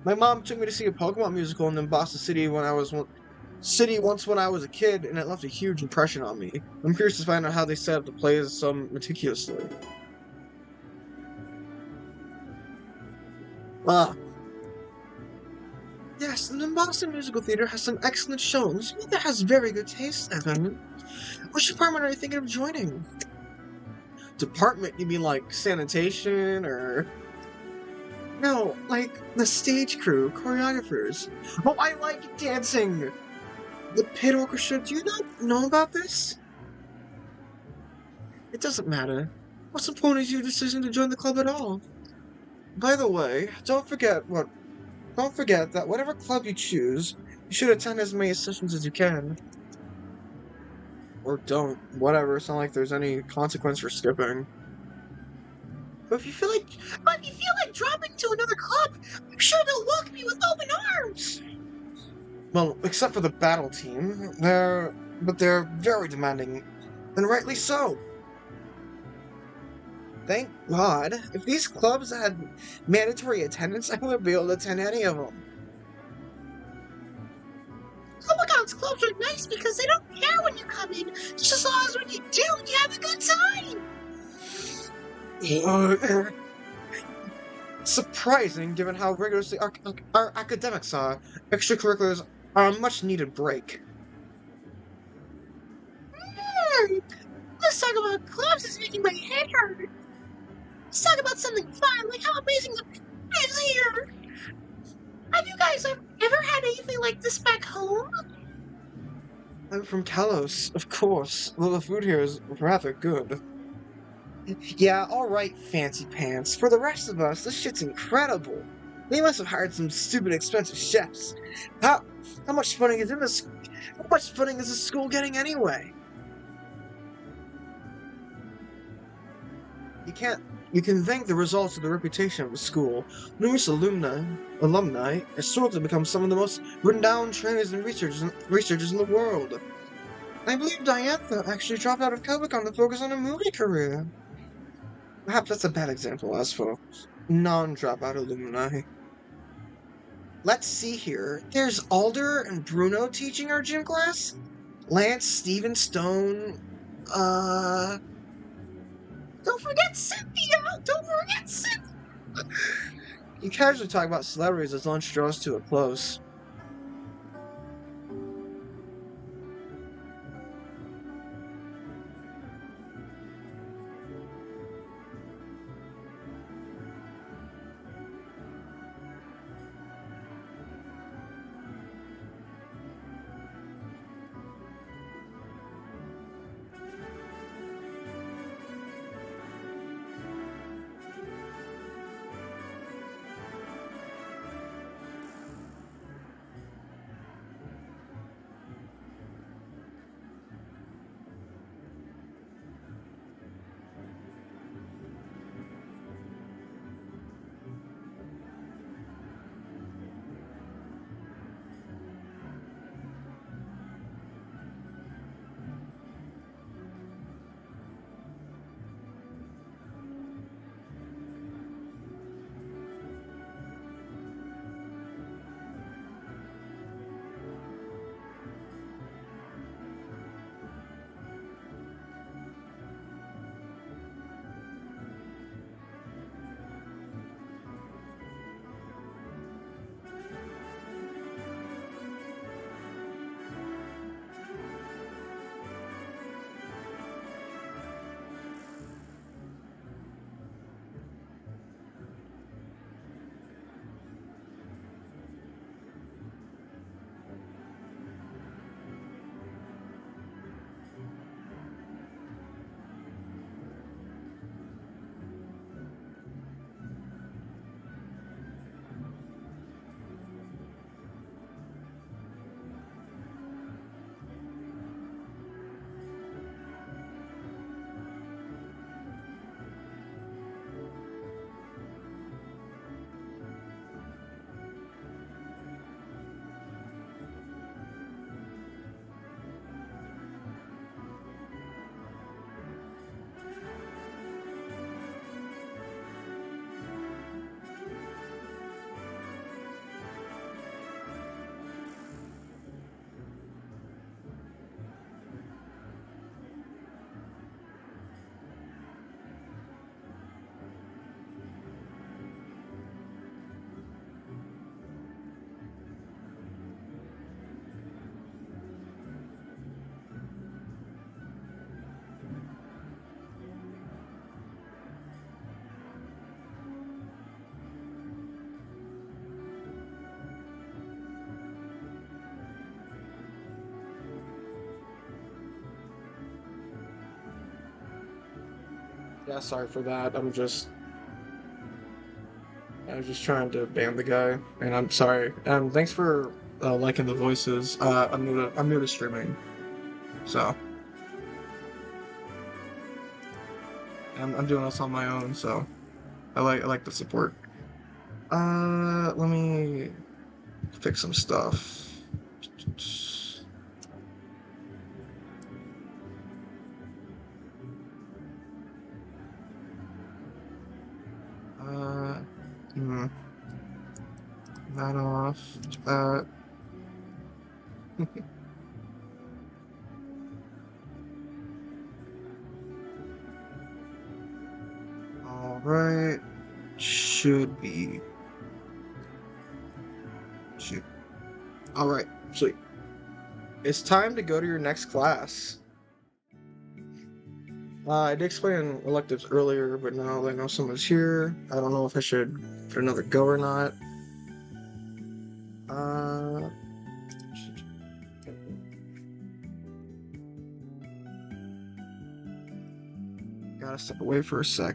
My mom took me to see a Pokemon musical in Boston City when I was once when I was a kid, and it left a huge impression on me. I'm curious to find out how they set up the plays so meticulously. Yes, the Boston Musical Theater has some excellent shows. That has very good taste, Evan. Which department are you thinking of joining? Department? You mean like sanitation, or... No, like the stage crew, choreographers. Oh, I like dancing! The pit orchestra, do you not know about this? It doesn't matter. What's important is your decision to join the club at all. By the way, don't forget that whatever club you choose, you should attend as many sessions as you can. Or don't. Whatever, it's not like there's any consequence for skipping. But if you feel like dropping to another club, I'm sure they'll welcome you with open arms! Well, except for the battle team. They're very demanding. And rightly so. Thank God. If these clubs had mandatory attendance, I wouldn't be able to attend any of them. Comic-Con's clubs are nice because they don't care when you come in, just as long as when you do, you have a good time! Surprising, given how rigorously our academics are. Extracurriculars are a much-needed break. Let's talk about clubs is making my head hurt. Let's talk about something fun, like how amazing the food is here. Have you guys ever had anything like this back home? I'm from Kalos, of course. Well, the food here is rather good. Yeah, alright, fancy pants. For the rest of us, this shit's incredible. They must have hired some stupid expensive chefs. How much funding is this school getting anyway? You can thank the results of the reputation of the school. Numerous alumni have struggled to become some of the most renowned trainers and researchers in the world. I believe Diantha actually dropped out of Comic-Con to focus on a movie career. Perhaps that's a bad example as for non-dropout alumni. Let's see here. There's Alder and Bruno teaching our gym class. Lance, Steven, Stone, Don't forget Cynthia! Don't forget Cynthia! You casually talk about celebrities as lunch draws to a close. Yeah, sorry for that. I was just trying to ban the guy, and I'm sorry. Thanks for liking the voices. I'm new to streaming, so I'm doing this on my own. So I like the support. Let me fix some stuff. Uh, hmm, that off. That. All right. Should be. Shoot. All right. Sweet. It's time to go to your next class. I did explain electives earlier, but now that I know someone's here, I don't know if I should put another go or not. Uh, Gotta step away for a sec.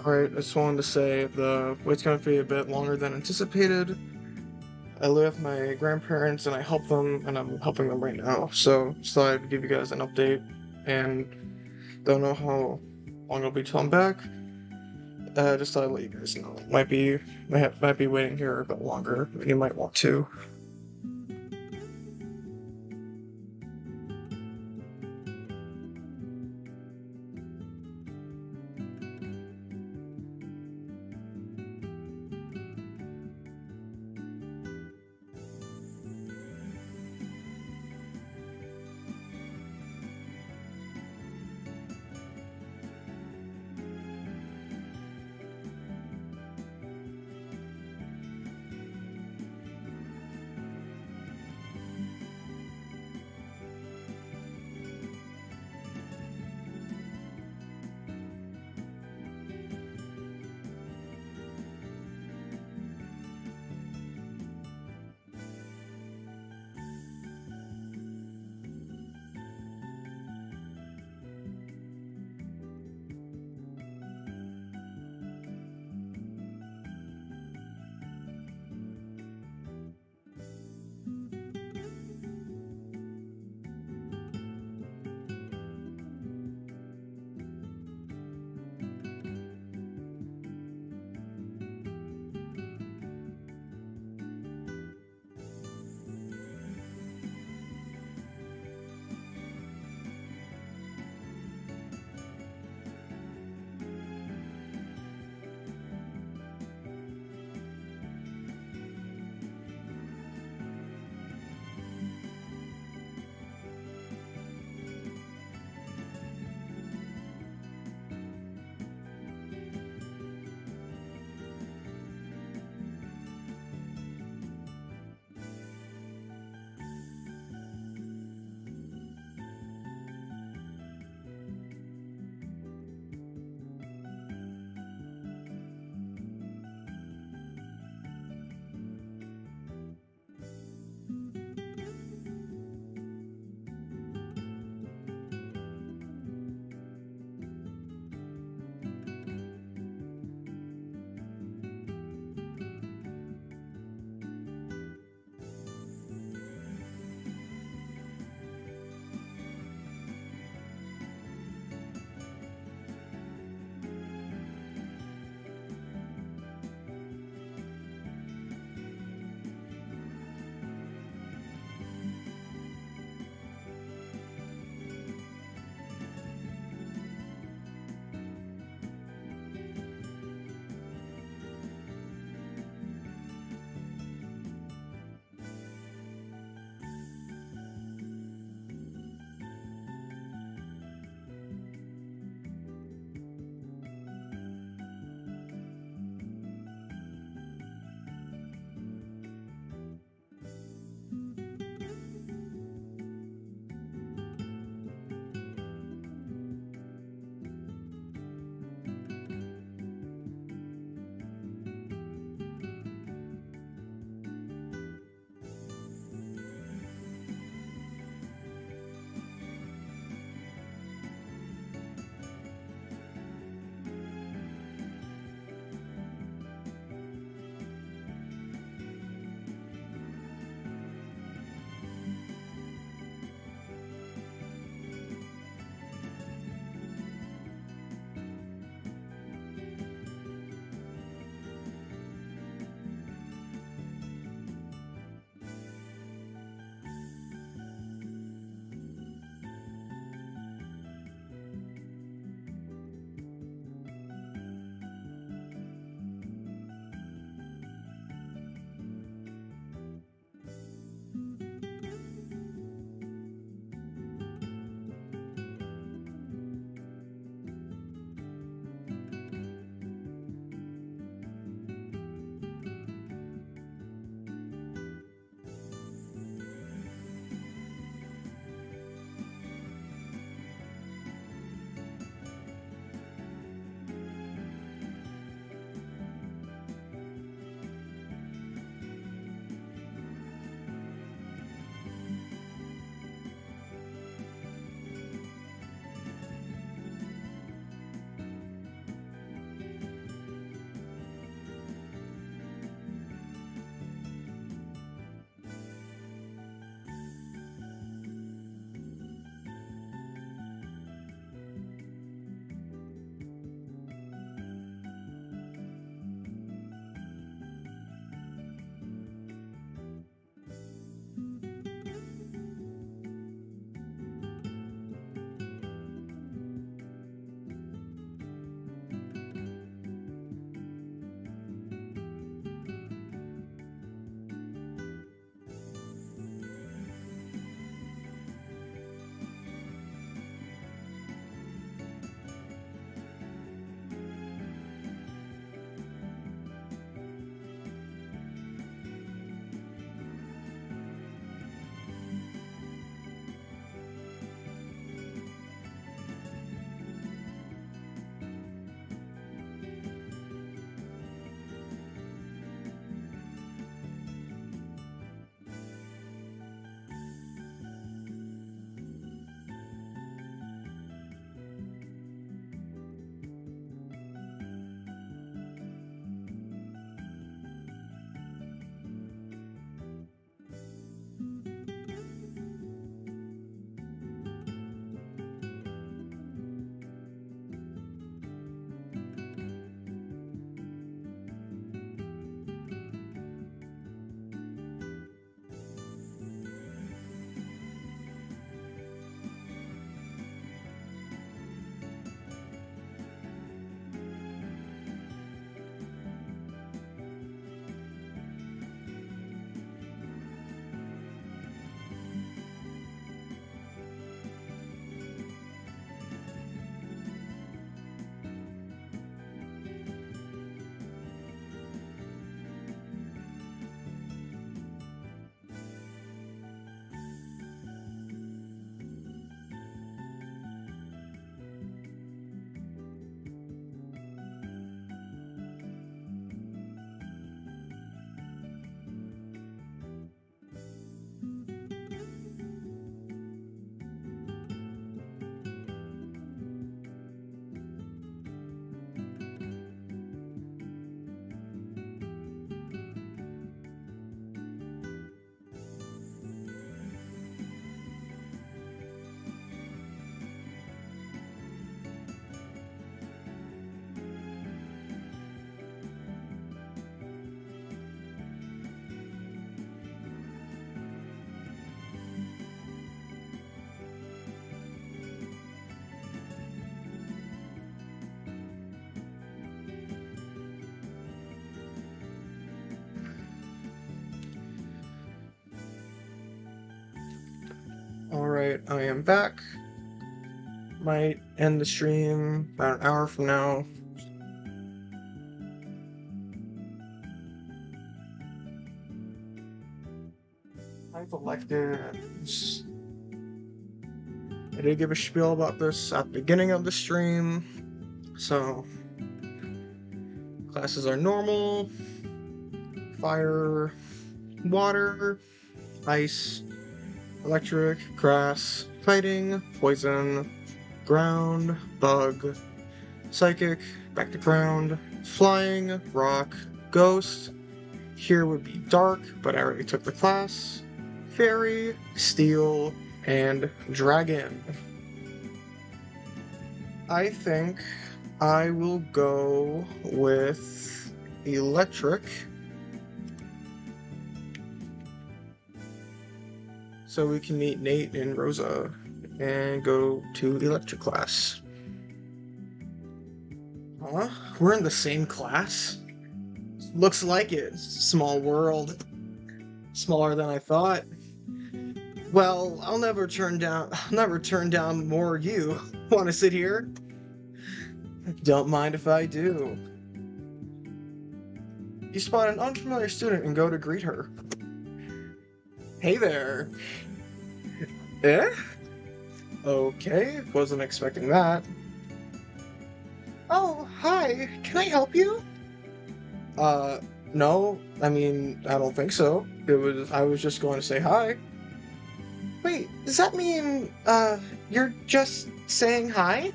Alright, I just wanted to say the wait's gonna be a bit longer than anticipated. I live with my grandparents and I help them, and I'm helping them right now. So just thought I'd give you guys an update, and don't know how long it'll be till I'm back. Just thought I'd let you guys know. Might be waiting here a bit longer. You might want to. Alright, I am back. Might end the stream about an hour from now. I've elected. I did give a spiel about this at the beginning of the stream. So, classes are normal, fire, water, ice, electric, grass, fighting, poison, ground, bug, psychic, back to ground, flying, rock, ghost. Here would be dark, but I already took the class. Fairy, steel, and dragon. I think I will go with electric. So we can meet Nate and Rosa and go to electric class. Huh? We're in the same class? Looks like it. Small world. Smaller than I thought. Well, I'll never turn down more you. Want to sit here? Don't mind if I do. You spot an unfamiliar student and go to greet her. Hey there. Eh? Okay, wasn't expecting that. Oh, hi. Can I help you? No. I mean, I don't think so. I was just going to say hi. Wait, does that mean, you're just saying hi?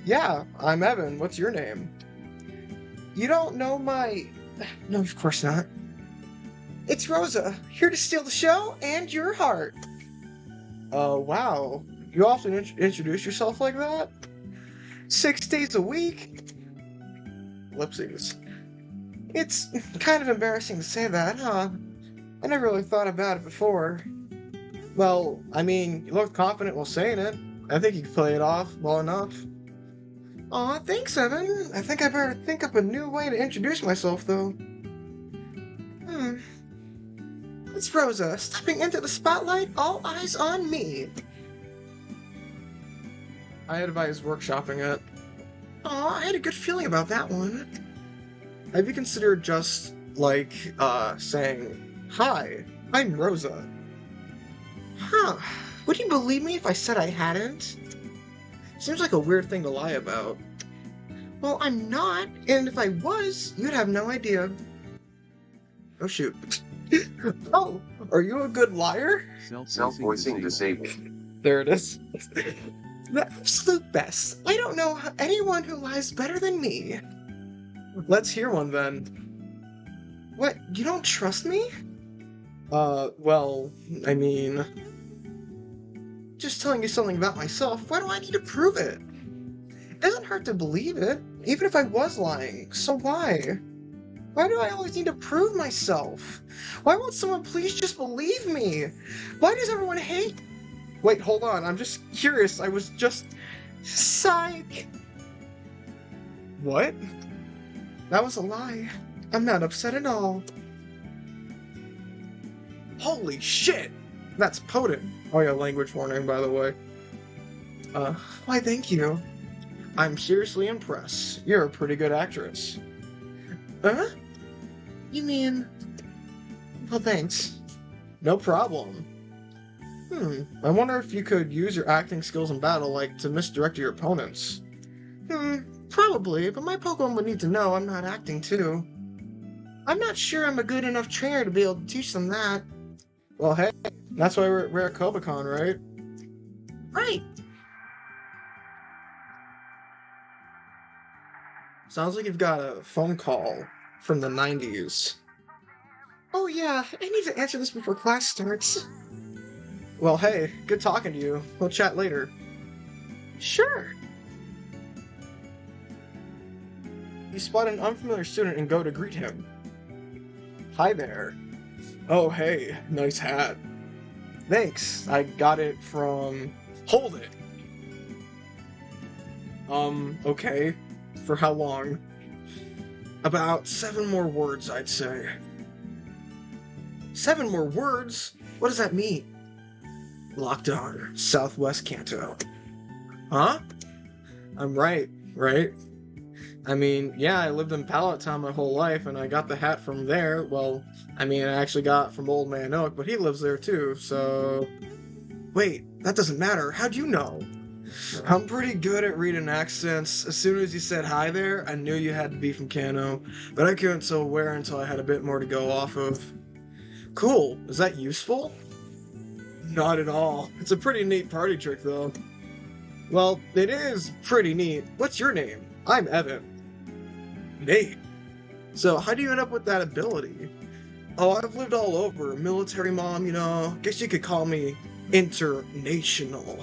Yeah, I'm Evan. What's your name? You don't know my... No, of course not. It's Rosa, here to steal the show and your heart. Wow. You often introduce yourself like that? 6 days a week? Ellipses. It's kind of embarrassing to say that, huh? I never really thought about it before. Well, I mean, you look confident while saying it. I think you can play it off well enough. Aw, thanks, Evan. I think I better think up a new way to introduce myself, though. It's Rosa, stepping into the spotlight, all eyes on me. I advise workshopping it. Aw, I had a good feeling about that one. Have you considered just, like, saying, Hi, I'm Rosa? Huh. Would you believe me if I said I hadn't? Seems like a weird thing to lie about. Well, I'm not, and if I was, you'd have no idea. Oh, shoot. Oh, are you a good liar? Self-voicing disabled. There it is. The absolute best. I don't know anyone who lies better than me. Let's hear one then. What, you don't trust me? Well, I mean... Just telling you something about myself, why do I need to prove it? It doesn't hurt to believe it, even if I was lying, so why? Why do I always need to prove myself? Why won't someone please just believe me? Why does everyone hate... Wait, hold on, I'm just curious, I was just... Psych! What? That was a lie. I'm not upset at all. Holy shit! That's potent. Oh yeah, language warning, by the way. Why thank you. I'm seriously impressed. You're a pretty good actress. Huh? You mean... Well, thanks. No problem. I wonder if you could use your acting skills in battle, like, to misdirect your opponents. Probably, but my Pokemon would need to know I'm not acting too. I'm not sure I'm a good enough trainer to be able to teach them that. Well, hey, that's why we're at Kobacon, right? Right! Sounds like you've got a phone call from the 90s. Oh yeah, I need to answer this before class starts. Well, hey, good talking to you. We'll chat later. Sure. You spot an unfamiliar student and go to greet him. Hi there. Oh, hey, nice hat. Thanks, I got it from... Hold it! Okay. For how long? About 7 more words, I'd say. 7 more words? What does that mean? Locked on. Southwest Kanto. Huh? I'm right, right? I mean, yeah, I lived in Pallet Town my whole life, and I got the hat from there. Well, I mean, I actually got it from Old Man Oak, but he lives there too, so... Wait, that doesn't matter. How'd you know? I'm pretty good at reading accents. As soon as you said hi there, I knew you had to be from Kanto, but I couldn't tell where until I had a bit more to go off of. Cool. Is that useful? Not at all. It's a pretty neat party trick, though. Well, it is pretty neat. What's your name? I'm Evan. Nate. So, how do you end up with that ability? Oh, I've lived all over. Military mom, you know. Guess you could call me international.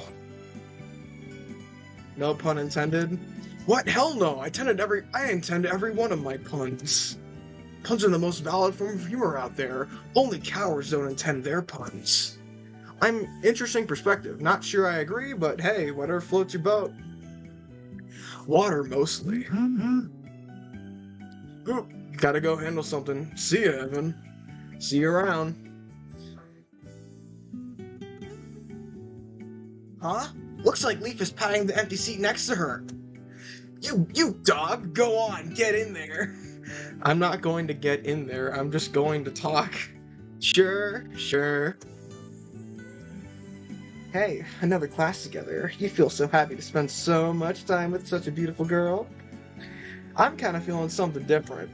No pun intended? What? Hell no! I intend every one of my puns. Puns are the most valid form of humor out there. Only cowards don't intend their puns. I'm interesting perspective. Not sure I agree, but hey, whatever floats your boat. Water mostly. Ooh, gotta go handle something. See ya, Evan. See you around. Huh? Looks like Leaf is patting the empty seat next to her. You dog, go on, get in there. I'm not going to get in there, I'm just going to talk. Sure. Hey, another class together. You feel so happy to spend so much time with such a beautiful girl. I'm kind of feeling something different.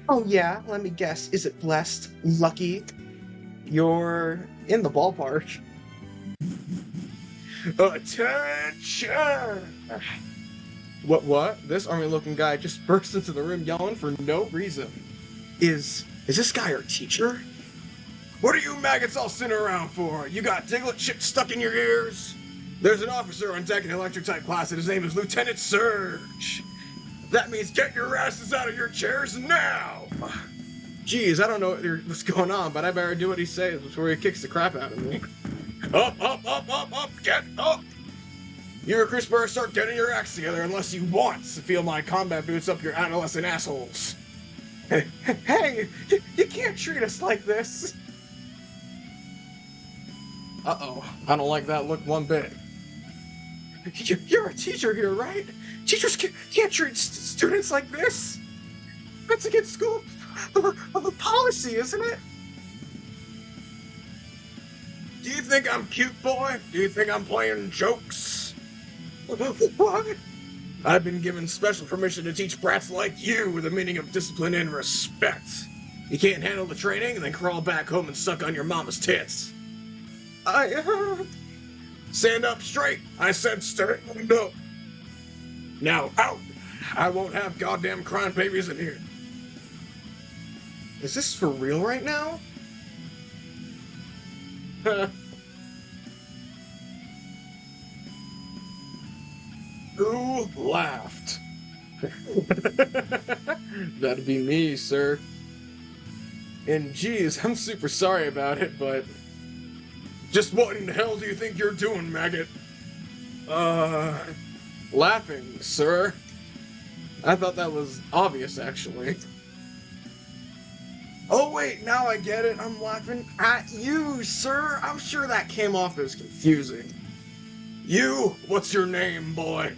Oh yeah, let me guess. Is it blessed? Lucky? You're in the ballpark. Attention! What? This army-looking guy just burst into the room yelling for no reason. Is this guy our teacher? What are you maggots all sitting around for? You got Diglett shit stuck in your ears? There's an officer on deck in electric type class and his name is Lieutenant Surge. That means get your asses out of your chairs now! Geez, I don't know what's going on, but I better do what he says before he kicks the crap out of me. Up, get up! You recruits better start getting your acts together unless you want to feel my combat boots up your adolescent assholes. Hey, you can't treat us like this! Uh-oh, I don't like that look one bit. You're a teacher here, right? Teachers can't treat students like this! That's against school of a policy, isn't it? Do you think I'm cute, boy? Do you think I'm playing jokes? What? I've been given special permission to teach brats like you the meaning of discipline and respect. You can't handle the training and then crawl back home and suck on your mama's tits. Stand up straight. I said stand up. Now out. I won't have goddamn crying babies in here. Is this for real right now? Who laughed? That'd be me, sir. And geez, I'm super sorry about it, but... Just what in the hell do you think you're doing, maggot? Laughing, sir. I thought that was obvious, actually. Oh wait, now I get it. I'm laughing at you, sir. I'm sure that came off as confusing. You? What's your name, boy?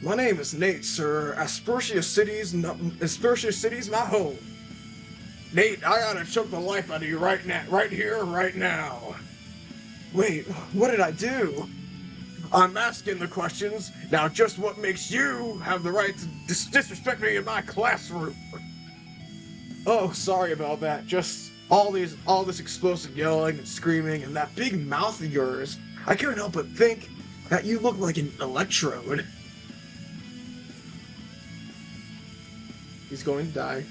My name is Nate, sir. Aspersia City's my home. Nate, I ought to choke the life out of you right now, right here, right now. Wait, what did I do? I'm asking the questions. Now, just what makes you have the right to disrespect me in my classroom? Oh, sorry about that. Just all this explosive yelling and screaming and that big mouth of yours. I couldn't help but think that you look like an electrode. He's going to die.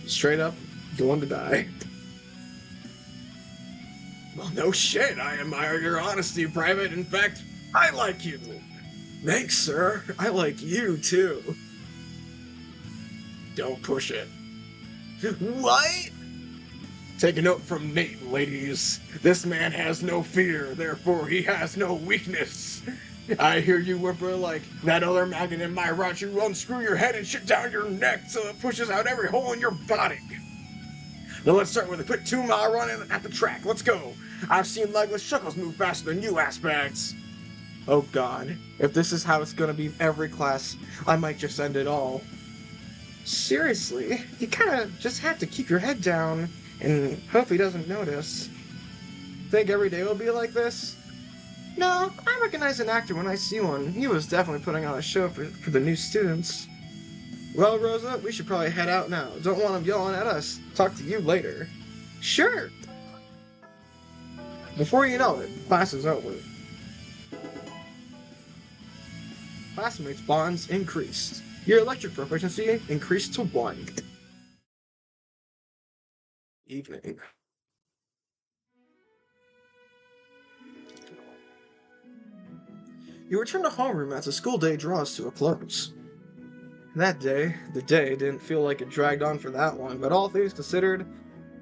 Straight up, going to die. Well, no shit. I admire your honesty, Private. In fact, I like you. Thanks, sir. I like you, too. Don't push it. What? Take a note from Nate, ladies. This man has no fear, therefore he has no weakness. I hear you whimper like that other maggot in my rot. You unscrew your head and shit down your neck till it pushes out every hole in your body. Now let's start with a quick 2-mile run at the track. Let's go. I've seen legless shuckles move faster than you aspects. Oh god, if this is how it's gonna be every class, I might just end it all. Seriously, you kinda just have to keep your head down and hope he doesn't notice. Think every day will be like this? No, I recognize an actor when I see one. He was definitely putting on a show for the new students. Well, Rosa, we should probably head out now. Don't want him yelling at us. Talk to you later. Sure. Before you know it, class is over. Classmates' bonds increased. Your electric proficiency increased to 1. Evening. You return to homeroom as the school day draws to a close. That day, the day didn't feel like it dragged on for that long, but all things considered,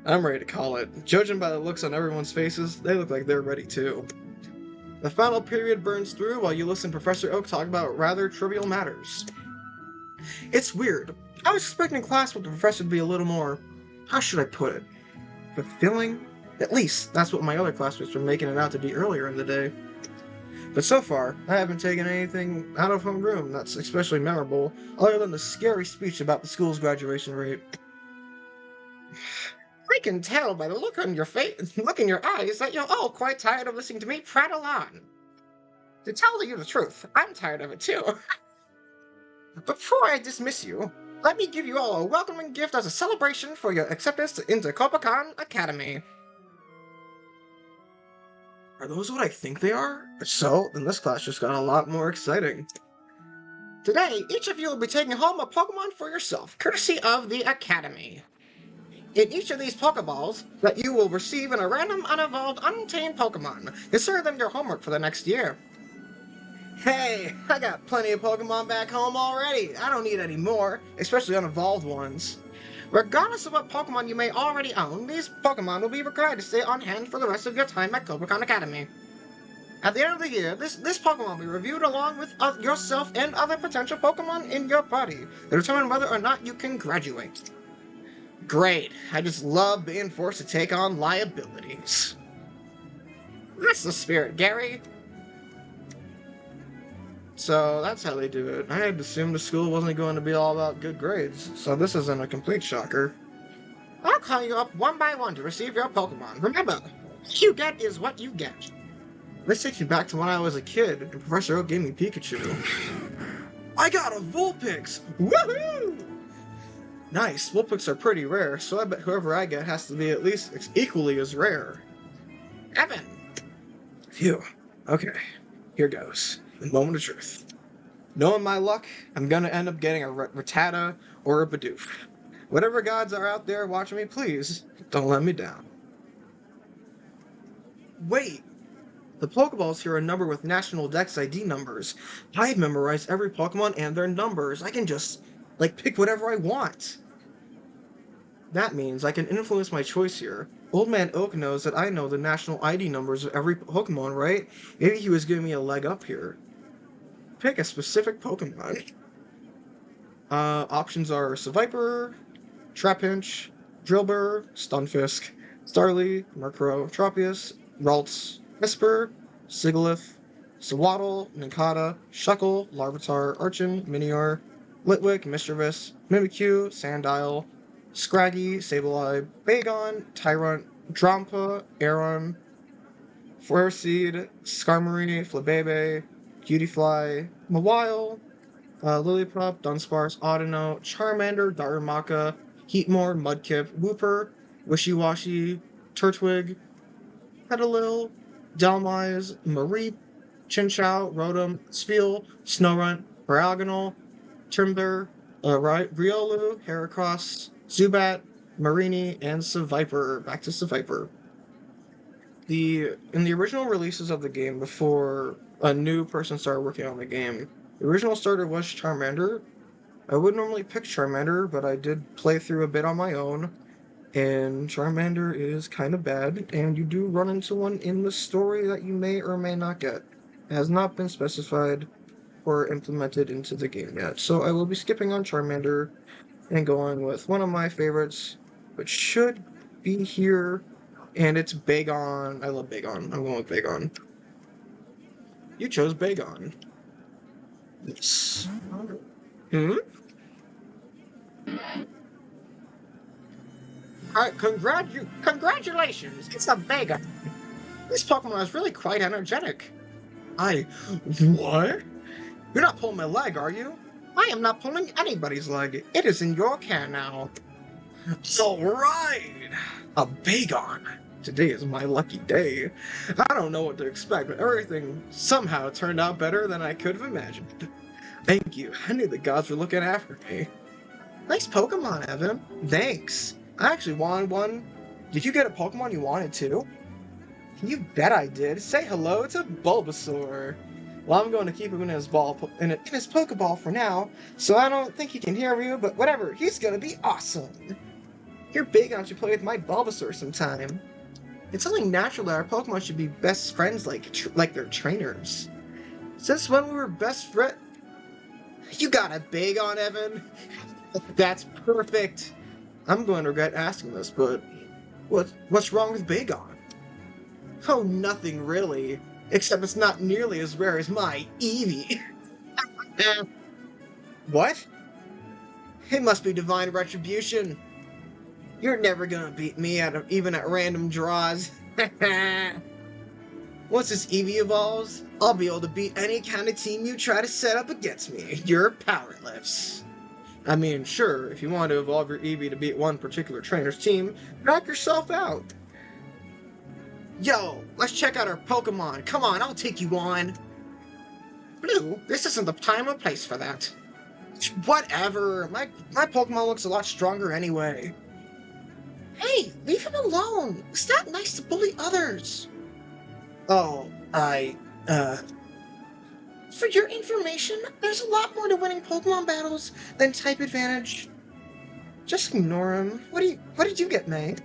I'm ready to call it. Judging by the looks on everyone's faces, they look like they're ready too. The final period burns through while you listen to Professor Oak talk about rather trivial matters. It's weird. I was expecting class with the professor to be a little more, how should I put it, fulfilling? At least, that's what my other classmates were making it out to be earlier in the day. But so far, I haven't taken anything out of homeroom that's especially memorable, other than the scary speech about the school's graduation rate. I can tell by the look on your face, look in your eyes, that you're all quite tired of listening to me prattle on. To tell you the truth, I'm tired of it too. Before I dismiss you, let me give you all a welcoming gift as a celebration for your acceptance into Kopakan Academy. Are those what I think they are? If so, then this class just got a lot more exciting. Today, each of you will be taking home a Pokemon for yourself, courtesy of the Academy. In each of these Pokeballs, that you will receive in a random, unevolved, untamed Pokemon. Consider them your homework for the next year. Hey, I got plenty of Pokemon back home already. I don't need any more, especially unevolved ones. Regardless of what Pokemon you may already own, these Pokemon will be required to stay on hand for the rest of your time at Kopakan Academy. At the end of the year, this Pokemon will be reviewed along with yourself and other potential Pokemon in your party to determine whether or not you can graduate. Great, I just love being forced to take on liabilities. That's the spirit, Gary. So that's how they do it. I had assumed the school wasn't going to be all about good grades, so this isn't a complete shocker. I'll call you up one by one to receive your Pokemon. Remember, what you get is what you get. This takes me back to when I was a kid and Professor Oak gave me Pikachu. I got a Vulpix! Woohoo! Nice, Vulpix are pretty rare, so I bet whoever I get has to be at least equally as rare. Evan! Phew. Okay, here goes. The moment of truth. Knowing my luck, I'm gonna end up getting a Rattata or a Bidoof. Whatever gods are out there watching me, please, don't let me down. Wait! The Pokeballs here are numbered with National Dex ID numbers. I've memorized every Pokemon and their numbers. I can just, pick whatever I want. That means I can influence my choice here. Old Man Oak knows that I know the national ID numbers of every Pokemon, right? Maybe he was giving me a leg up here. Pick a specific Pokemon. Options are Seviper, Trapinch, Drillbur, Stunfisk, Starly, Murkrow, Tropius, Ralts, Whisper, Sigilyph, Sewaddle, Nincada, Shuckle, Larvitar, Archon, Minior, Litwick, Mischievous, Mimikyu, Sandile, Scraggy, Sableye, Bagon, Tyrant, Drampa, Aron, Ferroseed, Skarmory, Flabebe, Cutiefly, Mawile, Lillipup, Dunsparce, Audino, Charmander, Darumaka, Heatmore, Mudkip, Wooper, Wishiwashi, Turtwig, Petalil, Dhelmise, Mareep, Chinchou, Rotom, Spheal, Snorunt, Paragonal, Timber, Riolu, Heracross, Zubat, Marini, and Seviper. Back to Seviper. In the original releases of the game, before a new person started working on the game, the original starter was Charmander. I would normally pick Charmander, but I did play through a bit on my own, and Charmander is kind of bad, and you do run into one in the story that you may or may not get. It has not been specified or implemented into the game yet, so I will be skipping on Charmander and going with one of my favorites, which should be here, and it's Bagon. I love Bagon. I'm going with Bagon. You chose Bagon. Yes. Hmm? Congratulations! It's a Bagon. This Pokemon is really quite energetic. What? You're not pulling my leg, are you? I am not pulling anybody's leg. It is in your care now. Alright! A Bagon. Today is my lucky day. I don't know what to expect, but everything somehow turned out better than I could have imagined. Thank you. I knew the gods were looking after me. Nice Pokemon, Evan. Thanks. I actually wanted one. Did you get a Pokemon you wanted too? You bet I did. Say hello to Bulbasaur. Well, I'm going to keep him in his Pokeball for now, so I don't think he can hear you, but whatever, he's gonna be awesome. You're big on to play with my Bulbasaur sometime. It's only natural that our Pokemon should be best friends like their trainers. Since when we were best friends? You got a Bagon, Evan? That's perfect. I'm going to regret asking this, but what's wrong with Bagon? Oh, nothing really. Except it's not nearly as rare as my Eevee. What? It must be divine retribution. You're never gonna beat me even at random draws. Once this Eevee evolves, I'll be able to beat any kind of team you try to set up against me. You're powerless. I mean, sure, if you want to evolve your Eevee to beat one particular trainer's team, knock yourself out. Yo, let's check out our Pokemon. Come on, I'll take you on. Blue, this isn't the time or place for that. Whatever, my Pokemon looks a lot stronger anyway. Hey, leave him alone. It's not nice to bully others. Oh, For your information, there's a lot more to winning Pokemon battles than type advantage. Just ignore him. What did you get, May?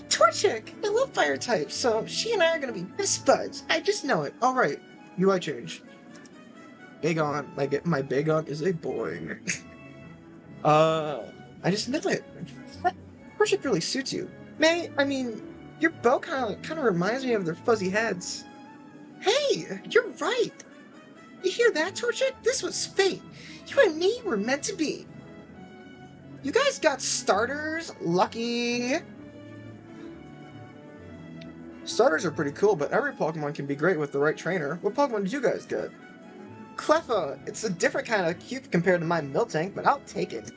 Torchic! I love fire types, so she and I are gonna be best buds. I just know it. Alright, UI change. Bagon. My Bagon is a boy. I just know it. Torchic really suits you. May, I mean, your bow kind of reminds me of their fuzzy heads. Hey, you're right. You hear that, Torchic? This was fate. You and me were meant to be. You guys got starters? Lucky. Starters are pretty cool, but every Pokemon can be great with the right trainer. What Pokemon did you guys get? Cleffa. It's a different kind of cute compared to my Miltank, but I'll take it.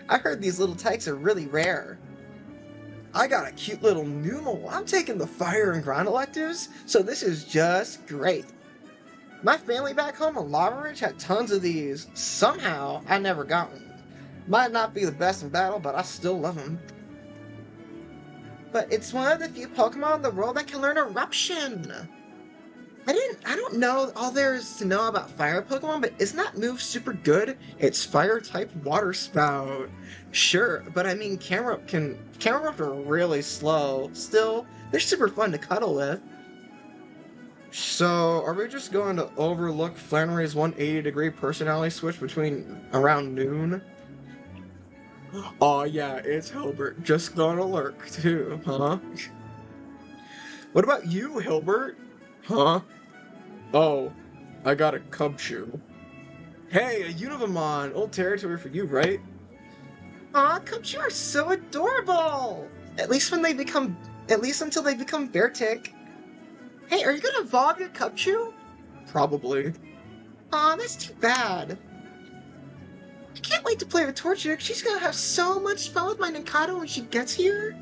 I heard these little types are really rare. I got a cute little Numel. I'm taking the fire and ground electives, so this is just great. My family back home in Lava Ridge had tons of these. Somehow, I never got one. Might not be the best in battle, but I still love them. But it's one of the few Pokemon in the world that can learn Eruption. I don't know all there is to know about fire Pokemon, but isn't that move super good? It's fire type Water Spout. Sure, but I mean Camerupt are really slow. Still, they're super fun to cuddle with. So, are we just going to overlook Flannery's 180-degree personality switch between around noon? Oh yeah, it's Hilbert. Just gonna lurk too, huh? What about you, Hilbert? Huh? Oh, I got a Cubchoo. Hey, a Univamon! Old territory for you, right? Aw, Cubchoo are so adorable! At least until they become Beartic. Hey, are you gonna evolve your Cubchoo? Probably. Aw, that's too bad. I can't wait to play with Torchic. She's gonna have so much fun with my Nikado when she gets here.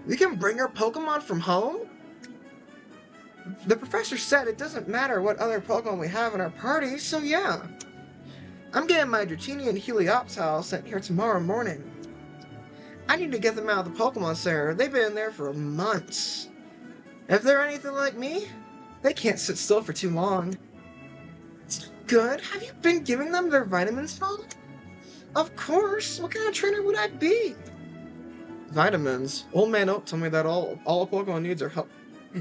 We can bring her Pokemon from home? The professor said it doesn't matter what other Pokemon we have in our party, so yeah. I'm getting my Dratini and Helioptile sent here tomorrow morning. I need to get them out of the Pokemon Center. They've been there for months. If they're anything like me, they can't sit still for too long. Good. Have you been giving them their vitamins, Phil? Of course. What kind of trainer would I be? Vitamins. Old Man Oak told me that all Pokemon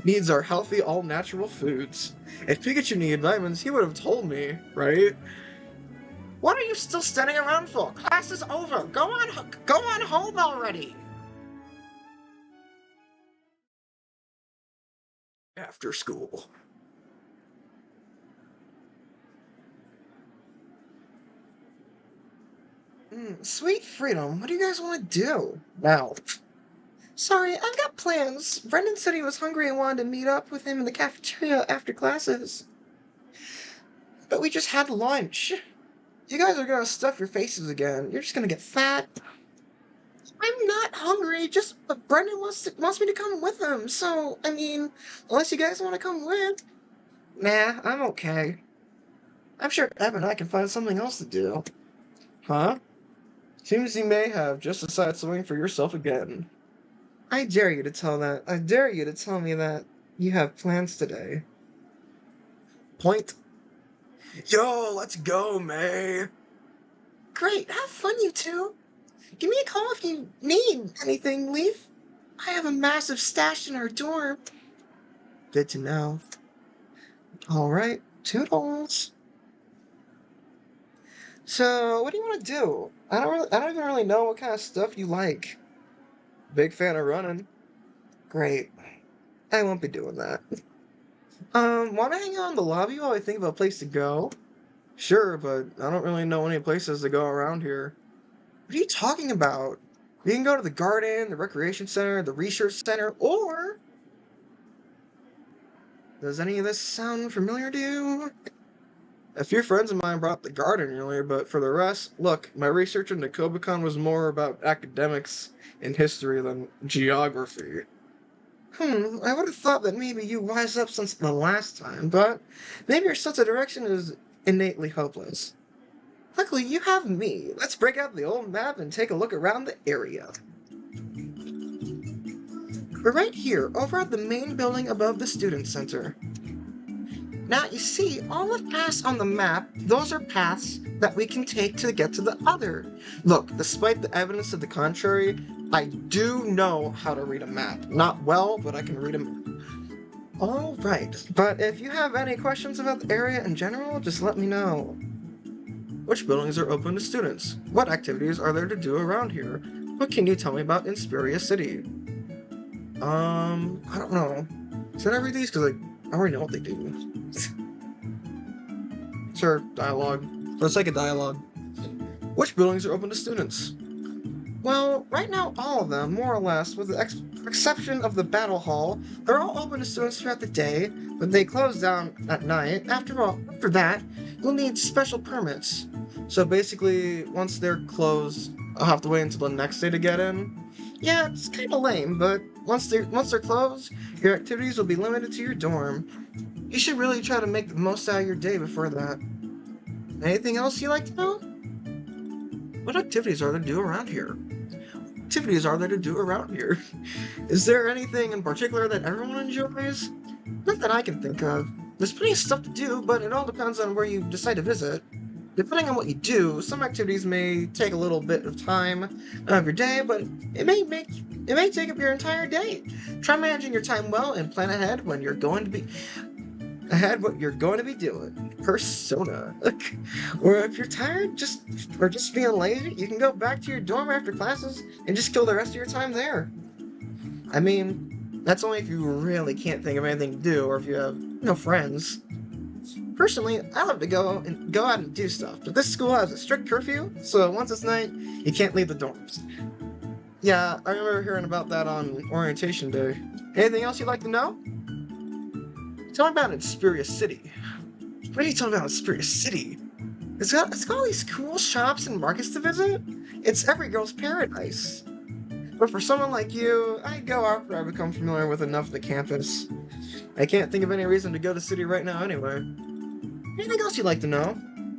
needs are healthy, all-natural foods. If Pikachu needed vitamins, he would have told me, right? What are you still standing around for? Class is over. Go on home already. After school. Sweet freedom. What do you guys want to do? Now. Sorry, I've got plans. Brendan said he was hungry and wanted to meet up with him in the cafeteria after classes. But we just had lunch. You guys are gonna stuff your faces again. You're just gonna get fat. I'm not hungry, just but Brendan wants me to come with him, so, I mean, unless you guys want to come with. Nah, I'm okay. I'm sure Ev and I can find something else to do. Huh? Seems you may have just decided something for yourself again. I dare you to tell me that you have plans today. Point. Yo, let's go, May. Great, have fun, you two. Give me a call if you need anything, Leaf. I have a massive stash in our dorm. Good to know. Alright, toodles. So, what do you want to do? I don't even really know what kind of stuff you like. Big fan of running. Great. I won't be doing that. Want to hang out in the lobby while I think of a place to go? Sure, but I don't really know any places to go around here. What are you talking about? We can go to the garden, the recreation center, the research center, or... Does any of this sound familiar to you? A few friends of mine brought up the garden earlier, but for the rest, look, my research into Kobikon was more about academics and history than geography. I would have thought that maybe you wised up since the last time, but maybe your sense of direction is innately hopeless. Luckily, you have me. Let's break out the old map and take a look around the area. We're right here, over at the main building above the Student Center. Now, you see, all the paths on the map, those are paths that we can take to get to the other. Look, despite the evidence to the contrary, I do know how to read a map. Not well, but I can read a map. Alright, but if you have any questions about the area in general, just let me know. Which buildings are open to students? What activities are there to do around here? What can you tell me about Inspiria City? I don't know. Should I read these? Because I already know what they do. Sure, dialogue. For the sake of dialogue. Which buildings are open to students? Well, right now all of them, more or less, with the exception of the Battle Hall, they're all open to students throughout the day, but they close down at night. After that, you'll need special permits. So basically, once they're closed, I'll have to wait until the next day to get in? Yeah, it's kind of lame, but once they're closed, your activities will be limited to your dorm. You should really try to make the most out of your day before that. Anything else you'd like to know? What activities are there to do around here? Activities are there to do around here? Is there anything in particular that everyone enjoys? Not that I can think of. There's plenty of stuff to do, but it all depends on where you decide to visit. Depending on what you do, some activities may take a little bit of time of your day, but it may take up your entire day. Try managing your time well and plan ahead what you're going to be doing. Persona. Or if you're tired, just feeling lazy, you can go back to your dorm after classes and just kill the rest of your time there. I mean, that's only if you really can't think of anything to do or if you have no friends. Personally, I love to go out and do stuff, but this school has a strict curfew, so once it's night, you can't leave the dorms. Yeah, I remember hearing about that on orientation day. Anything else you'd like to know? Tell me about Inspiria City. What are you talking about, Inspiria City? It's got all these cool shops and markets to visit. It's every girl's paradise. But for someone like you, I'd go after I become familiar with enough of the campus. I can't think of any reason to go to City right now anyway. Anything else you'd like to know?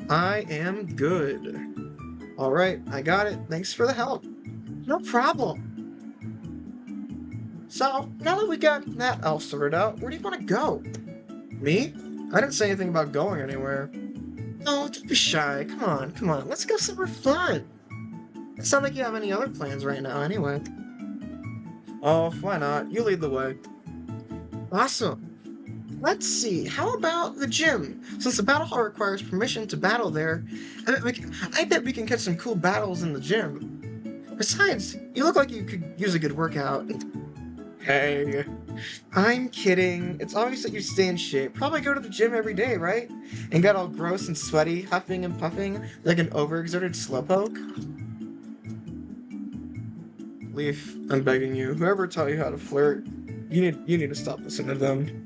I am good. Alright, I got it. Thanks for the help. No problem. So, now that we got that all sorted out, where do you want to go? Me? I didn't say anything about going anywhere. Oh, don't be shy. Come on. Let's go somewhere fun. It sounds like you have any other plans right now anyway. Oh, why not? You lead the way. Awesome. Let's see, how about the gym? Since the battle hall requires permission to battle there, I bet we can catch some cool battles in the gym. Besides, you look like you could use a good workout. Hey, I'm kidding. It's obvious that you stay in shape. Probably go to the gym every day, right? And get all gross and sweaty, huffing and puffing like an overexerted slowpoke. Leaf, I'm begging you. Whoever taught you how to flirt, you need to stop listening to them.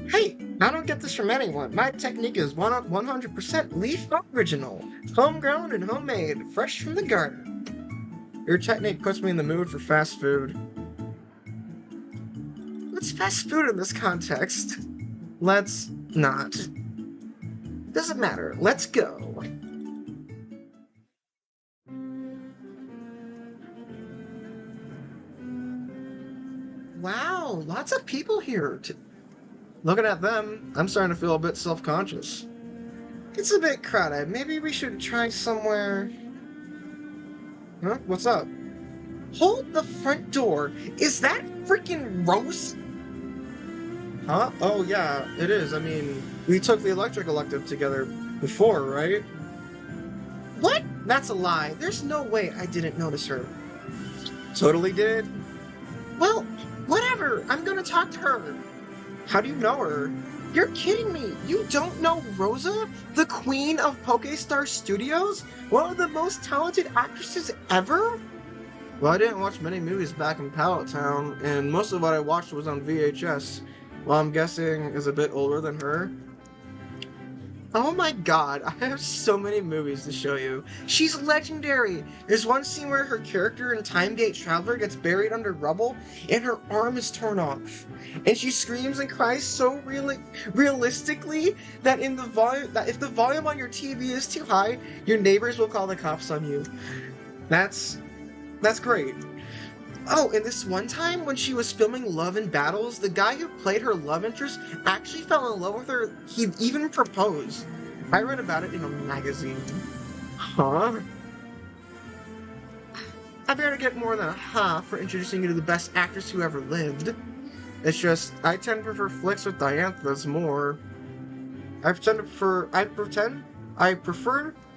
Hey, I don't get this from anyone. My technique is 100% Leaf original. Homegrown and homemade, fresh from the garden. Your technique puts me in the mood for fast food. What's fast food in this context? Let's not. Doesn't matter. Let's go. Wow, lots of people here. Looking at them, I'm starting to feel a bit self-conscious. It's a bit crowded. Maybe we should try somewhere. Huh? What's up? Hold the front door. Is that freaking Rose? Huh? Oh yeah, it is. I mean, we took the electric elective together before, right? What? That's a lie. There's no way I didn't notice her. Totally did. Well, whatever. I'm gonna talk to her. How do you know her? You're kidding me! You don't know Rosa? The queen of PokeStar Studios? One of the most talented actresses ever? Well, I didn't watch many movies back in Pallet Town, and most of what I watched was on VHS. Well, I'm guessing is a bit older than her. Oh my god, I have so many movies to show you. She's legendary! There's one scene where her character in Time Gate Traveler gets buried under rubble and her arm is torn off. And she screams and cries so realistically that if the volume on your TV is too high, your neighbors will call the cops on you. That's great. Oh, and this one time when she was filming Love and Battles, the guy who played her love interest actually fell in love with her. He even proposed. I read about it in a magazine. Huh? I better get more than a ha for introducing you to the best actress who ever lived. It's just, I tend to prefer flicks with Dianthus more. I prefer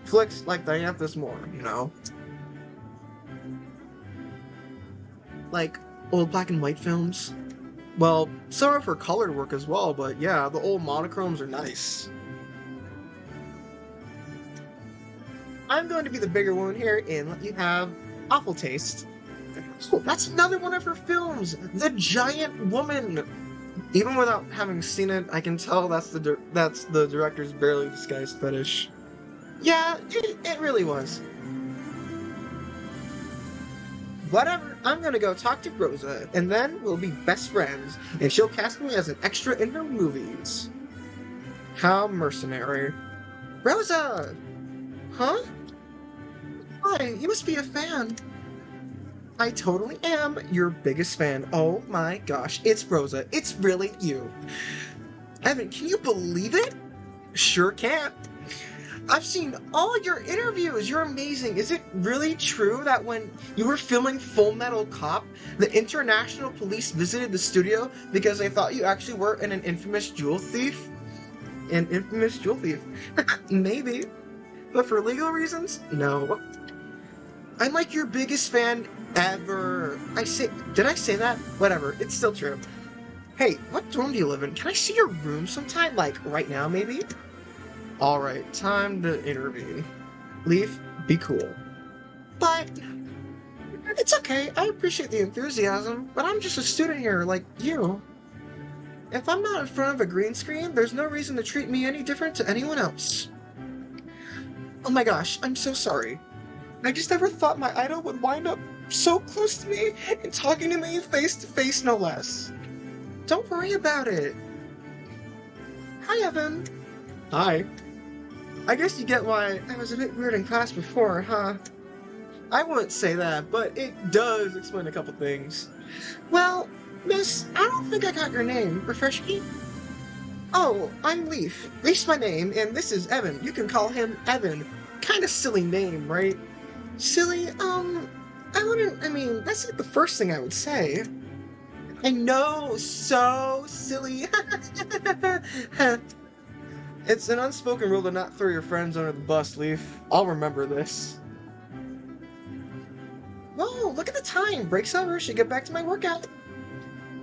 flicks like Dianthus more, you know? Like old black and white films. Well, some of her colored work as well, but yeah, the old monochromes are nice. I'm going to be the bigger one here and let you have Awful Taste. Oh, that's another one of her films, The Giant Woman. Even without having seen it, I can tell that's the director's barely disguised fetish. Yeah, it really was. Whatever, I'm gonna go talk to Rosa, and then we'll be best friends, and she'll cast me as an extra in her movies. How mercenary. Rosa! Huh? Hi, you must be a fan. I totally am your biggest fan. Oh my gosh, it's Rosa. It's really you. Evan, can you believe it? Sure can. I've seen all your interviews. You're amazing. Is it really true that when you were filming Full Metal Cop, the international police visited the studio because they thought you actually were an infamous jewel thief? An infamous jewel thief? Maybe. But for legal reasons, no. I'm like your biggest fan ever. Did I say that? Whatever, it's still true. Hey, what dorm do you live in? Can I see your room sometime? Like, right now, maybe? Alright, time to intervene. Leaf, be cool. But it's okay. I appreciate the enthusiasm, but I'm just a student here, like you. If I'm not in front of a green screen, there's no reason to treat me any different to anyone else. Oh my gosh, I'm so sorry. I just never thought my idol would wind up so close to me and talking to me face to face, no less. Don't worry about it. Hi, Evan. Hi. I guess you get why I was a bit weird in class before, huh? I wouldn't say that, but it does explain a couple things. Well, miss, I don't think I got your name. Refresh me? Oh, I'm Leaf. Leaf's my name, and this is Evan. You can call him Evan. Kinda silly name, right? Silly? I mean, that's like the first thing I would say. I know, so silly. It's an unspoken rule to not throw your friends under the bus, Leaf. I'll remember this. Whoa, look at the time. Break's over. Should get back to my workout.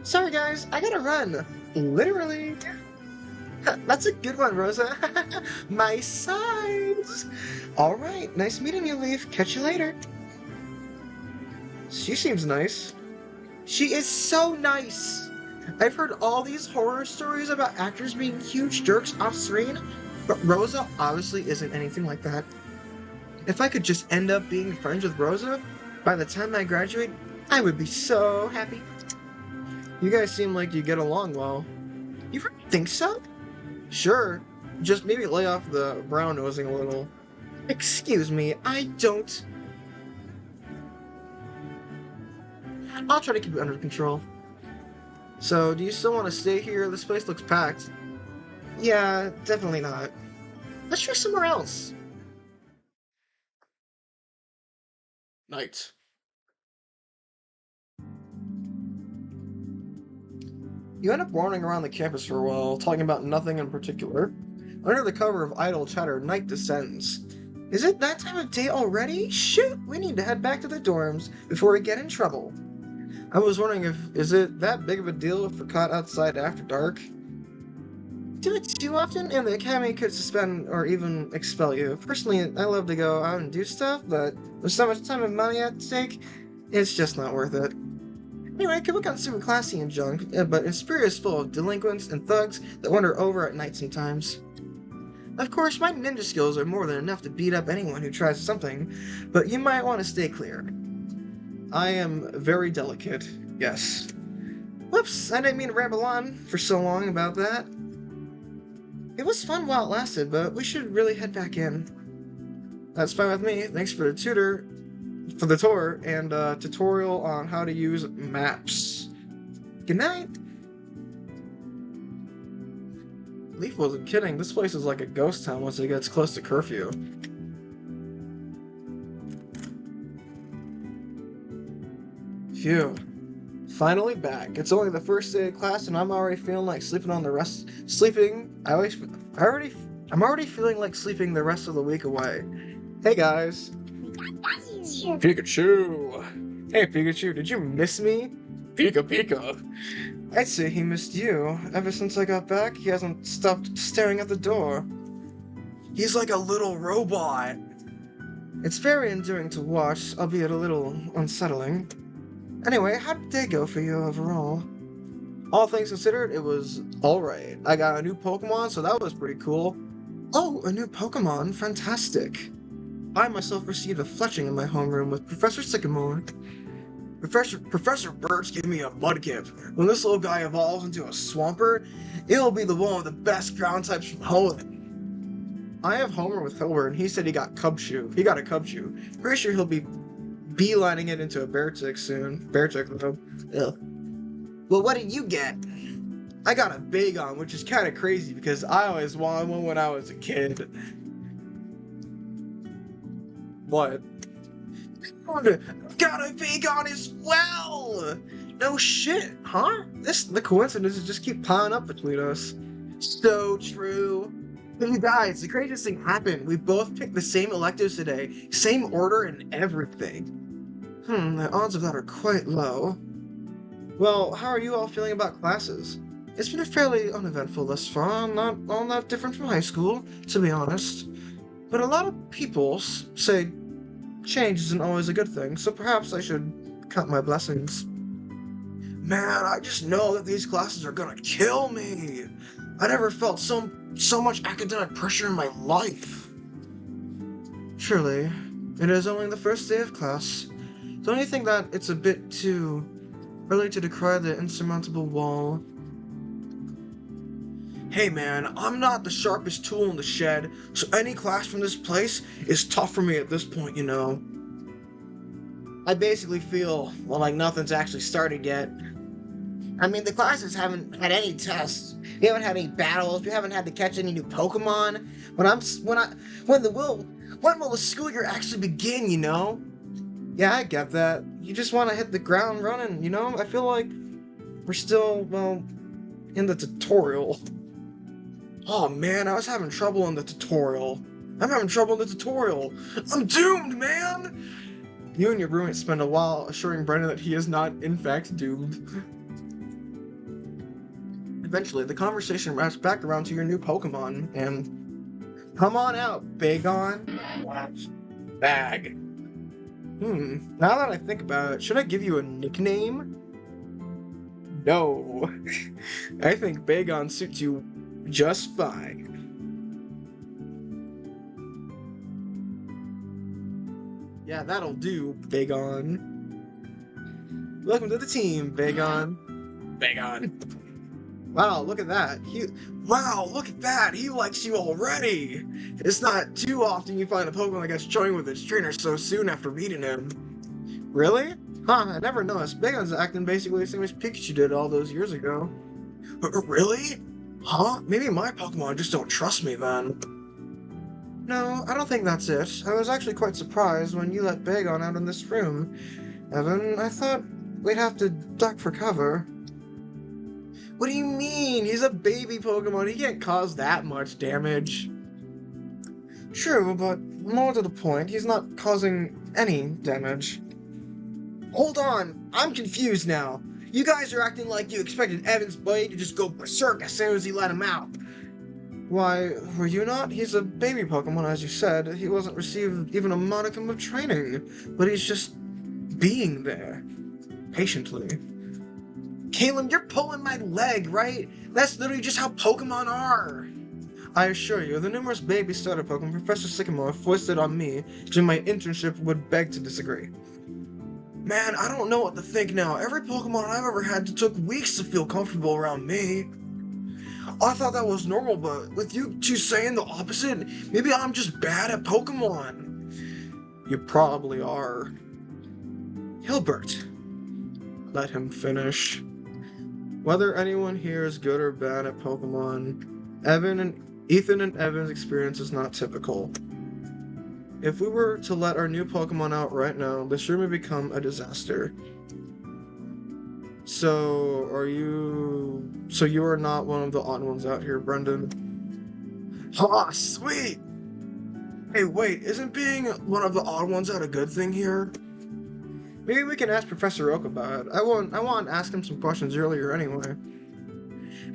Sorry, guys. I gotta run. Literally. That's a good one, Rosa. My size. All right. Nice meeting you, Leaf. Catch you later. She seems nice. She is so nice. I've heard all these horror stories about actors being huge jerks off screen, but Rosa obviously isn't anything like that. If I could just end up being friends with Rosa, by the time I graduate, I would be so happy. You guys seem like you get along well. You really think so? Sure. Just maybe lay off the brown nosing a little. Excuse me, I don't. I'll try to keep it under control. So, do you still want to stay here? This place looks packed. Yeah, definitely not. Let's try somewhere else. Night. You end up wandering around the campus for a while, talking about nothing in particular. Under the cover of idle chatter, night descends. Is it that time of day already? Shoot, we need to head back to the dorms before we get in trouble. I was wondering is it that big of a deal if we're caught outside after dark? Do it too often, and the academy could suspend or even expel you. Personally, I love to go out and do stuff, but with so much time and money at stake, it's just not worth it. Anyway, it could look super classy and junk, but Inspiria is full of delinquents and thugs that wander over at night sometimes. Of course, my ninja skills are more than enough to beat up anyone who tries something, but you might want to stay clear. I am very delicate, yes. Whoops, I didn't mean to ramble on for so long about that. It was fun while it lasted, but we should really head back in. That's fine with me. Thanks for the tour and tutorial on how to use maps. Good night. Leaf wasn't kidding. This place is like a ghost town once it gets close to curfew. Phew. Finally back. It's only the first day of class and I'm already feeling like sleeping on the rest. I'm already feeling like sleeping the rest of the week away. Hey guys. Pikachu! Hey Pikachu, did you miss me? Pika Pika! I'd say he missed you. Ever since I got back, he hasn't stopped staring at the door. He's like a little robot! It's very endearing to watch, albeit a little unsettling. Anyway, how did they go for you overall? All things considered, it was alright. I got a new Pokemon, so that was pretty cool. Oh, a new Pokemon? Fantastic. I myself received a fletching in my homeroom with Professor Sycamore. Professor Birch gave me a Mudkip. When this little guy evolves into a Swampert, it'll be the one with the best ground types from Hoenn. I have Homer with Hilbert, and he said he got a Cubchoo. Pretty sure he'll be beelining it into a Beartic soon. Beartic, though. Ugh. Well, what did you get? I got a Bagon, which is kind of crazy because I always wanted one when I was a kid. What? Got a Bagon as well! No shit, huh? The coincidences just keep piling up between us. So true. But you guys, the craziest thing happened. We both picked the same electives today. Same order and everything. The odds of that are quite low. Well, how are you all feeling about classes? It's been fairly uneventful thus far, not all that different from high school, to be honest. But a lot of people say change isn't always a good thing, so perhaps I should count my blessings. Man, I just know that these classes are gonna kill me! I never felt so much academic pressure in my life. Surely, it is only the first day of class. Don't you think that it's a bit too early to decry the insurmountable wall? Hey man, I'm not the sharpest tool in the shed, so any class from this place is tough for me at this point, you know. I basically feel, well, like nothing's actually started yet. I mean, the classes haven't had any tests. We haven't had any battles. We haven't had to catch any new Pokemon. When will the school year actually begin, you know? Yeah, I get that. You just want to hit the ground running, you know? I feel like We're still, well, in the tutorial. Oh man, I was having trouble in the tutorial. I'm having trouble in the tutorial. I'm doomed, man! You and your roommate spend a while assuring Brendan that he is not, in fact, doomed. Eventually, the conversation wraps back around to your new Pokemon, and... Come on out, Bagon. Bag. Now that I think about it, should I give you a nickname? No. I think Bagon suits you just fine. Yeah, that'll do, Bagon. Welcome to the team, Bagon. Bagon. Wow, look at that. Wow, look at that. He likes you already. It's not too often you find a Pokemon that gets joined with its trainer so soon after meeting him. Really? Huh, I never noticed. Bagon's acting basically the same as Pikachu did all those years ago. Really? Huh? Maybe my Pokemon just don't trust me then. No, I don't think that's it. I was actually quite surprised when you let Bagon out in this room. Evan, I thought we'd have to duck for cover. What do you mean? He's a baby Pokemon. He can't cause that much damage. True, but more to the point, he's not causing any damage. Hold on! I'm confused now. You guys are acting like you expected Evan's buddy to just go berserk as soon as he let him out. Why, were you not? He's a baby Pokemon, as you said. He wasn't received even a modicum of training, but he's just being there. Patiently. Caleb, you're pulling my leg, right? That's literally just how Pokemon are. I assure you, the numerous baby starter Pokemon Professor Sycamore foisted on me during my internship would beg to disagree. Man, I don't know what to think now. Every Pokemon I've ever had took weeks to feel comfortable around me. I thought that was normal, but with you two saying the opposite, maybe I'm just bad at Pokemon. You probably are. Hilbert. Let him finish. Whether anyone here is good or bad at Pokemon, Ethan and Evan's experience is not typical. If we were to let our new Pokemon out right now, this room would become a disaster. So you are not one of the odd ones out here, Brendan. Ah, sweet! Hey, wait, isn't being one of the odd ones out a good thing here? Maybe we can ask Professor Oak about it. I wanted to ask him some questions earlier anyway.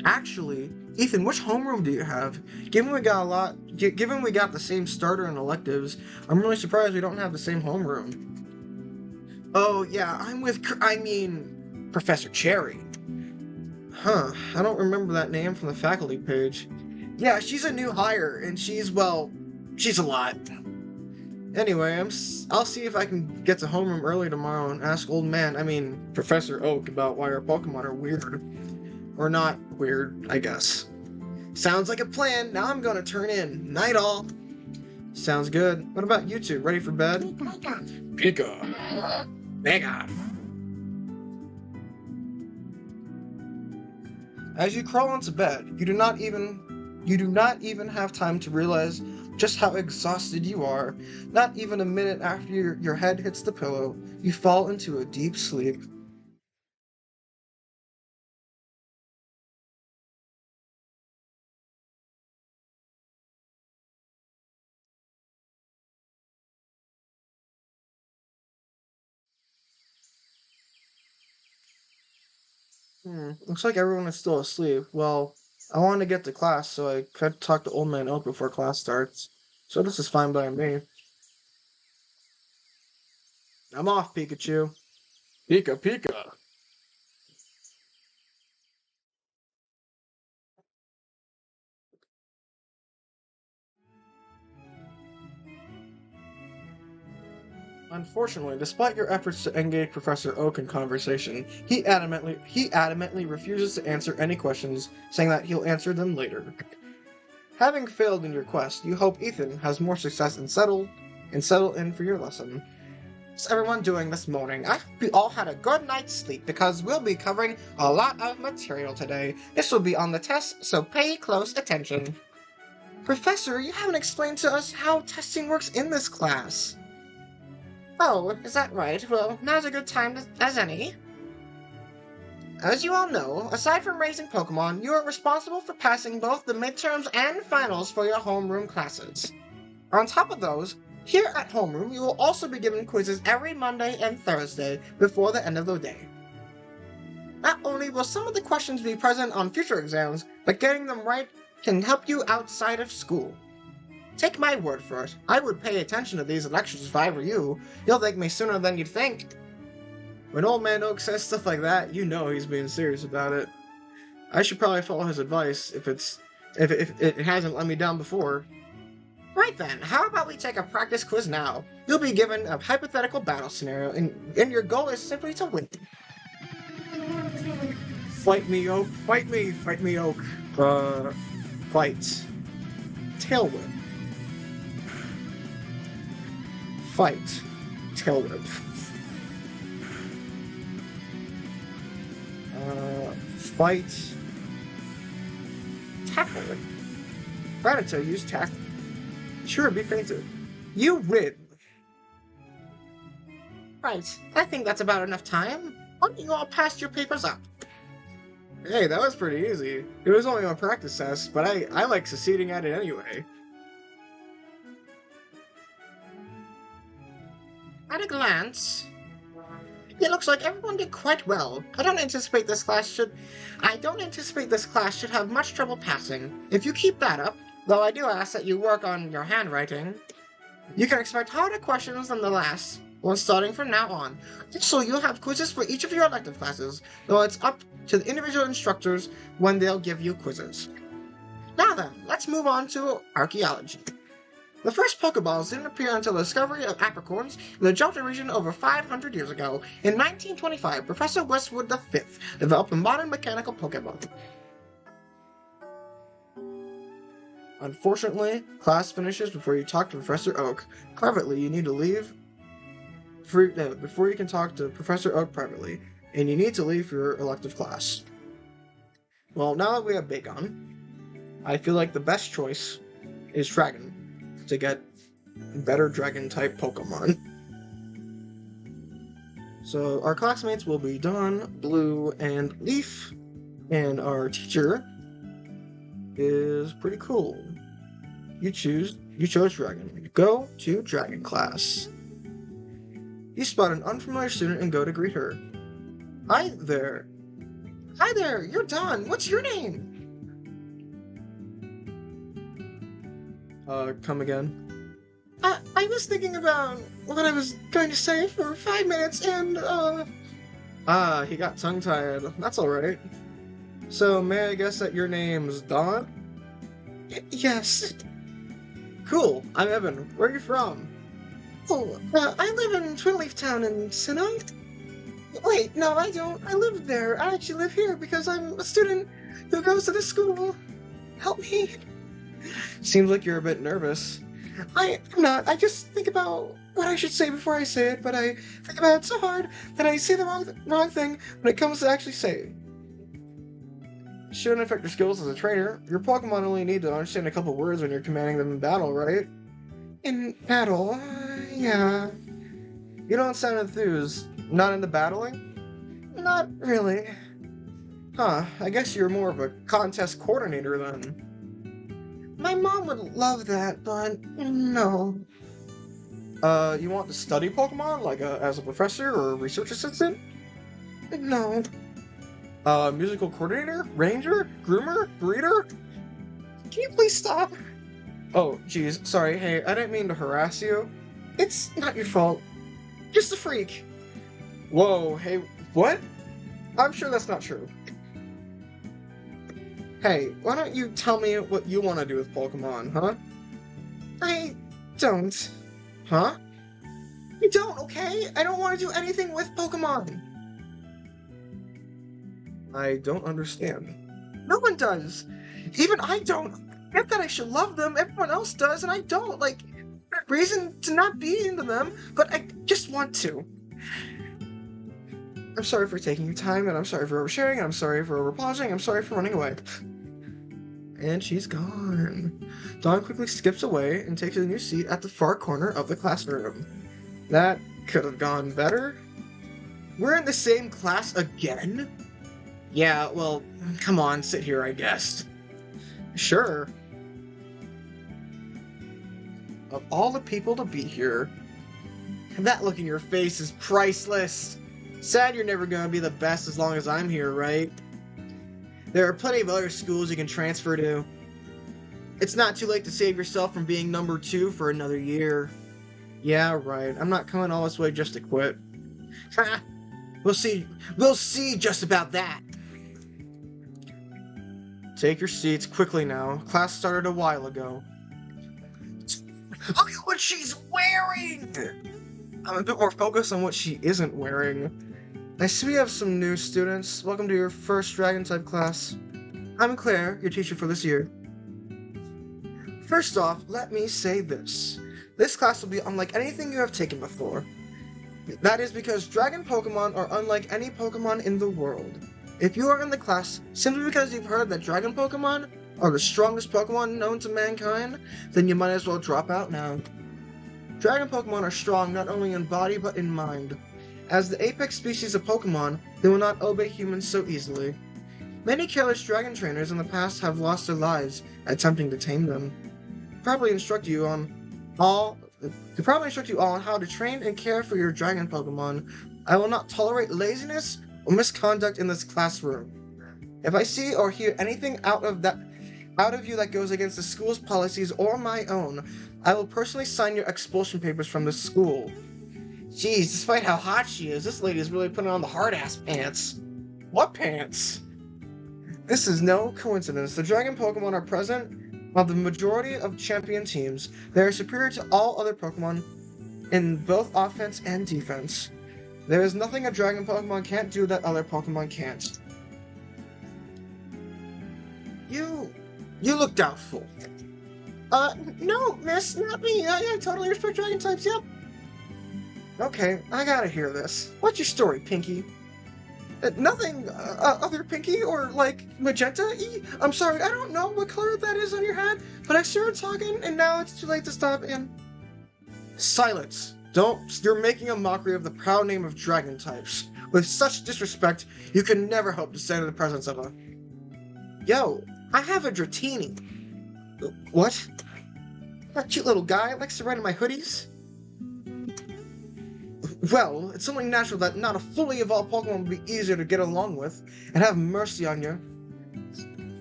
Actually, Ethan, which homeroom do you have? Given we got the same starter and electives, I'm really surprised we don't have the same homeroom. Oh yeah, Professor Cherry. Huh, I don't remember that name from the faculty page. Yeah, she's a new hire, and she's a lot. Anyway, I'll see if I can get to homeroom early tomorrow and ask Professor Oak about why our Pokemon are weird. Or not weird, I guess. Sounds like a plan. Now I'm gonna turn in. Night all. Sounds good. What about you two? Ready for bed? Pika. Bagon. As you crawl into bed, you do not even have time to realize just how exhausted you are. Not even a minute after your head hits the pillow, you fall into a deep sleep. Looks like everyone is still asleep. Well, I wanted to get to class, so I could talk to Old Man Oak before class starts. So this is fine by me. I'm off, Pikachu. Pika Pika. Unfortunately, despite your efforts to engage Professor Oak in conversation, he adamantly refuses to answer any questions, saying that he'll answer them later. Having failed in your quest, you hope Ethan has more success and settle in for your lesson. What's everyone doing this morning? I hope you all had a good night's sleep because we'll be covering a lot of material today. This will be on the test, so pay close attention. Professor, you haven't explained to us how testing works in this class. Oh, is that right? Well, now's a good time as any. As you all know, aside from raising Pokemon, you are responsible for passing both the midterms and finals for your homeroom classes. On top of those, here at homeroom, you will also be given quizzes every Monday and Thursday before the end of the day. Not only will some of the questions be present on future exams, but getting them right can help you outside of school. Take my word for it, I would pay attention to these lectures if I were you. You'll thank me sooner than you'd think. When Old Man Oak says stuff like that, you know he's being serious about it. I should probably follow his advice if it hasn't let me down before. Right then, how about we take a practice quiz now? You'll be given a hypothetical battle scenario, and your goal is simply to win. Fight me, Oak. Fight me. Fight me, Oak. Fight. Tail whip. Fight. Tail whip. Fight. Tackle. Predator, use tackle. Sure, be fainted. You win. Right, I think that's about enough time. Why don't you all pass your papers up? Hey, that was pretty easy. It was only a practice test, but I like succeeding at it anyway. At a glance, it looks like everyone did quite well. I don't anticipate this class should have much trouble passing. If you keep that up, though I do ask that you work on your handwriting, you can expect harder questions than the last one starting from now on. Also, you'll have quizzes for each of your elective classes, though it's up to the individual instructors when they'll give you quizzes. Now then, let's move on to archaeology. The first Pokeballs didn't appear until the discovery of apricorns in the Johto region over 500 years ago. In 1925, Professor Westwood V developed a modern mechanical Pokemon. Unfortunately, class finishes before you talk to Professor Oak. Privately, you need to leave before you can talk to Professor Oak privately, and you need to leave for your elective class. Well, now that we have Bagon, I feel like the best choice is Dragon, to get better Dragon-type Pokemon. So our classmates will be Dawn, Blue, and Leaf, and our teacher is pretty cool. You chose Dragon. Go to Dragon class. You spot an unfamiliar student and go to greet her. Hi there. Hi there, you're Dawn. What's your name? Come again? I was thinking about what I was going to say for 5 minutes and, he got tongue-tied. That's alright. So, may I guess that your name's Dawn? Yes. Cool, I'm Evan. Where are you from? Oh, I live in Twin Leaf Town in Sinnoh. Wait, no, I don't. I live there. I actually live here because I'm a student who goes to this school. Help me. Seems like you're a bit nervous. I'm not. I just think about what I should say before I say it, but I think about it so hard that I say the wrong thing when it comes to actually saying it. Shouldn't affect your skills as a trainer. Your Pokemon only need to understand a couple words when you're commanding them in battle, right? In battle? Yeah. You don't sound enthused. Not into battling? Not really. Huh, I guess you're more of a contest coordinator then. My mom would love that, but no. You want to study Pokemon, like as a professor or a research assistant? No. Musical coordinator? Ranger? Groomer? Breeder? Can you please stop? Oh, geez, sorry, hey, I didn't mean to harass you. It's not your fault. Just a freak. Whoa, hey, what? I'm sure that's not true. Hey, why don't you tell me what you want to do with Pokemon, huh? I don't. Huh? I don't, okay? I don't want to do anything with Pokemon. I don't understand. No one does. Even I don't. I get that I should love them, everyone else does, and I don't. Like, reason to not be into them, but I just want to. I'm sorry for taking your time, and I'm sorry for oversharing, and I'm sorry for over-apologizing, I'm sorry for running away. And she's gone. Dawn quickly skips away and takes a new seat at the far corner of the classroom. That could have gone better. We're in the same class again? Yeah, well, come on, sit here, I guess. Sure. Of all the people to be here, that look in your face is priceless. Sad you're never gonna be the best as long as I'm here, right? There are plenty of other schools you can transfer to. It's not too late to save yourself from being number 2 for another year. Yeah, right. I'm not coming all this way just to quit. Ha! We'll see. We'll see just about that. Take your seats quickly now. Class started a while ago. Look at what she's wearing! I'm a bit more focused on what she isn't wearing. I see we have some new students. Welcome to your first Dragon type class. I'm Claire, your teacher for this year. First off, let me say this. This class will be unlike anything you have taken before. That is because Dragon Pokemon are unlike any Pokemon in the world. If you are in the class simply because you've heard that Dragon Pokemon are the strongest Pokemon known to mankind, then you might as well drop out now. Dragon Pokemon are strong not only in body but in mind. As the apex species of Pokemon, they will not obey humans so easily. Many careless dragon trainers in the past have lost their lives attempting to tame them. Probably instruct you on all on how to train and care for your dragon Pokemon. I will not tolerate laziness or misconduct in this classroom. If I see or hear anything out of you that goes against the school's policies or my own, I will personally sign your expulsion papers from the school. Jeez, despite how hot she is, this lady is really putting on the hard-ass pants. What pants? This is no coincidence. The dragon Pokemon are present on the majority of champion teams. They are superior to all other Pokemon in both offense and defense. There is nothing a dragon Pokemon can't do that other Pokemon can't. You look doubtful. No, miss, not me. I totally respect dragon types, yep. Okay, I gotta hear this. What's your story, Pinky? Nothing, other Pinky or, like, magenta? I'm sorry, I don't know what color that is on your hat, but I started talking and now it's too late to stop and... Silence. You're making a mockery of the proud name of dragon types. With such disrespect, you can never hope to stand in the presence of a... Yo, I have a Dratini. What? That cute little guy likes to ride in my hoodies? Well, it's only natural that not a fully evolved Pokemon would be easier to get along with and have mercy on you.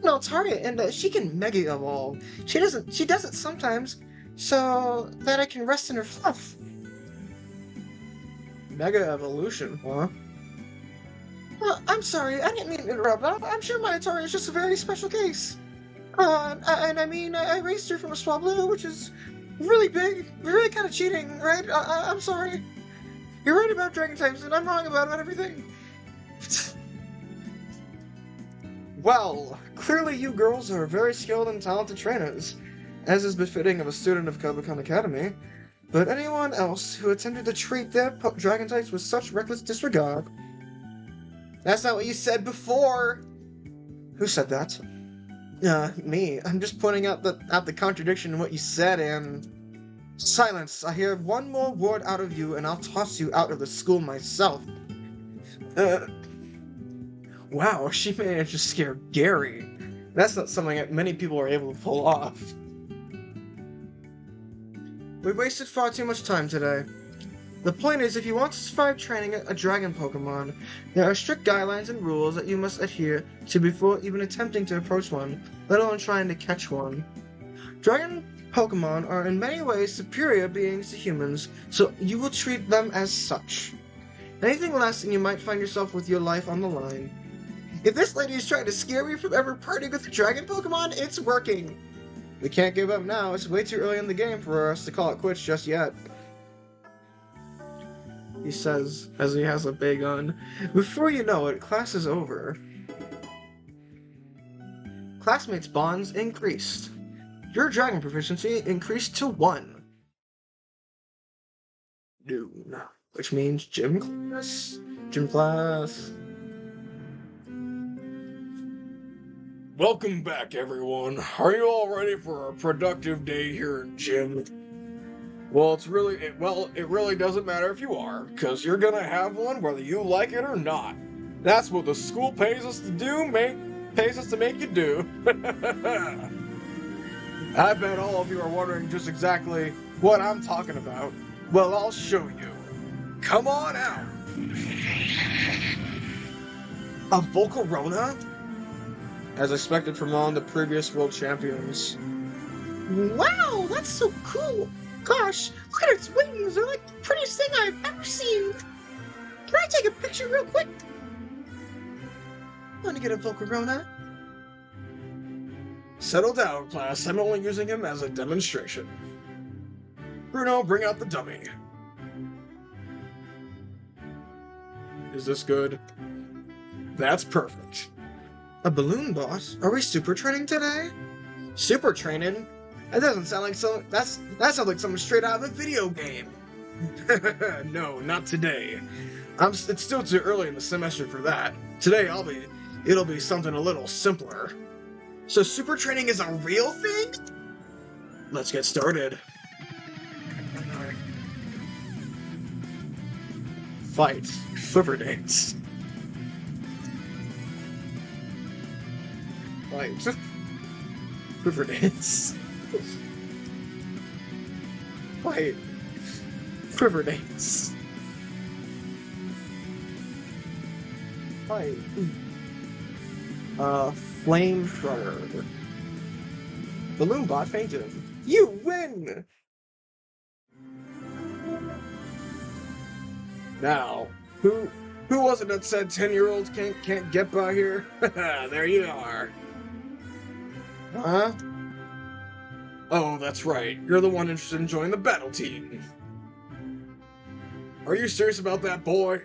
No, it's hard, and she can Mega Evolve. She does it sometimes, so that I can rest in her fluff. Mega Evolution, huh? I'm sorry, I didn't mean to interrupt. I'm sure my Atari is just a very special case. And I mean, I raised her from a Swablu, which is really big, really kind of cheating, right? I'm sorry. You're right about dragon types, and I'm wrong about everything. Well, clearly you girls are very skilled and talented trainers, as is befitting of a student of Kabukan Academy. But anyone else who attempted to treat their dragon types with such reckless disregard... That's not what you said before! Who said that? Me. I'm just pointing out the contradiction in what you said and... Silence! I hear one more word out of you and I'll toss you out of the school myself. Wow, she managed to scare Gary. That's not something that many people are able to pull off. We wasted far too much time today. The point is, if you want to survive training a dragon Pokemon, there are strict guidelines and rules that you must adhere to before even attempting to approach one, let alone trying to catch one. Dragon Pokemon are in many ways superior beings to humans, so you will treat them as such. Anything less and you might find yourself with your life on the line. If this lady is trying to scare me from ever partying with a dragon Pokemon, it's working! We can't give up now, it's way too early in the game for us to call it quits just yet. He says, as he has a big gun. Before you know it, class is over. Classmates' bonds increased. Your dragon proficiency increased to 1. Noon. Which means gym class. Gym class. Welcome back, everyone. Are you all ready for a productive day here in gym? Well, it really doesn't matter if you are, because you're gonna have one whether you like it or not. That's what the school pays us to do, pays us to make you do. I bet all of you are wondering just exactly what I'm talking about. Well, I'll show you. Come on out. A Volcarona? As expected from all the previous world champions. Wow, that's so cool! Gosh, look at its wings! They're like the prettiest thing I've ever seen! Can I take a picture real quick? Want to get a Volcarona? Settle down, class. I'm only using him as a demonstration. Bruno, bring out the dummy. Is this good? That's perfect. A balloon boss? Are we super training today? Super training? That doesn't sound like that sounds like something straight out of a video game. No, not today. It's still too early in the semester for that. Today it'll be something a little simpler. So super training is a real thing? Let's get started. Fight. Flipper dance. Fight. Flipper dance. Fight. Flipper dance. Fight. Flamethrower. Balloon bot fainted. You win! Now, who was it that said 10-year-olds can't get by here? There you are. Huh? Oh, that's right. You're the one interested in joining the battle team. Are you serious about that, boy?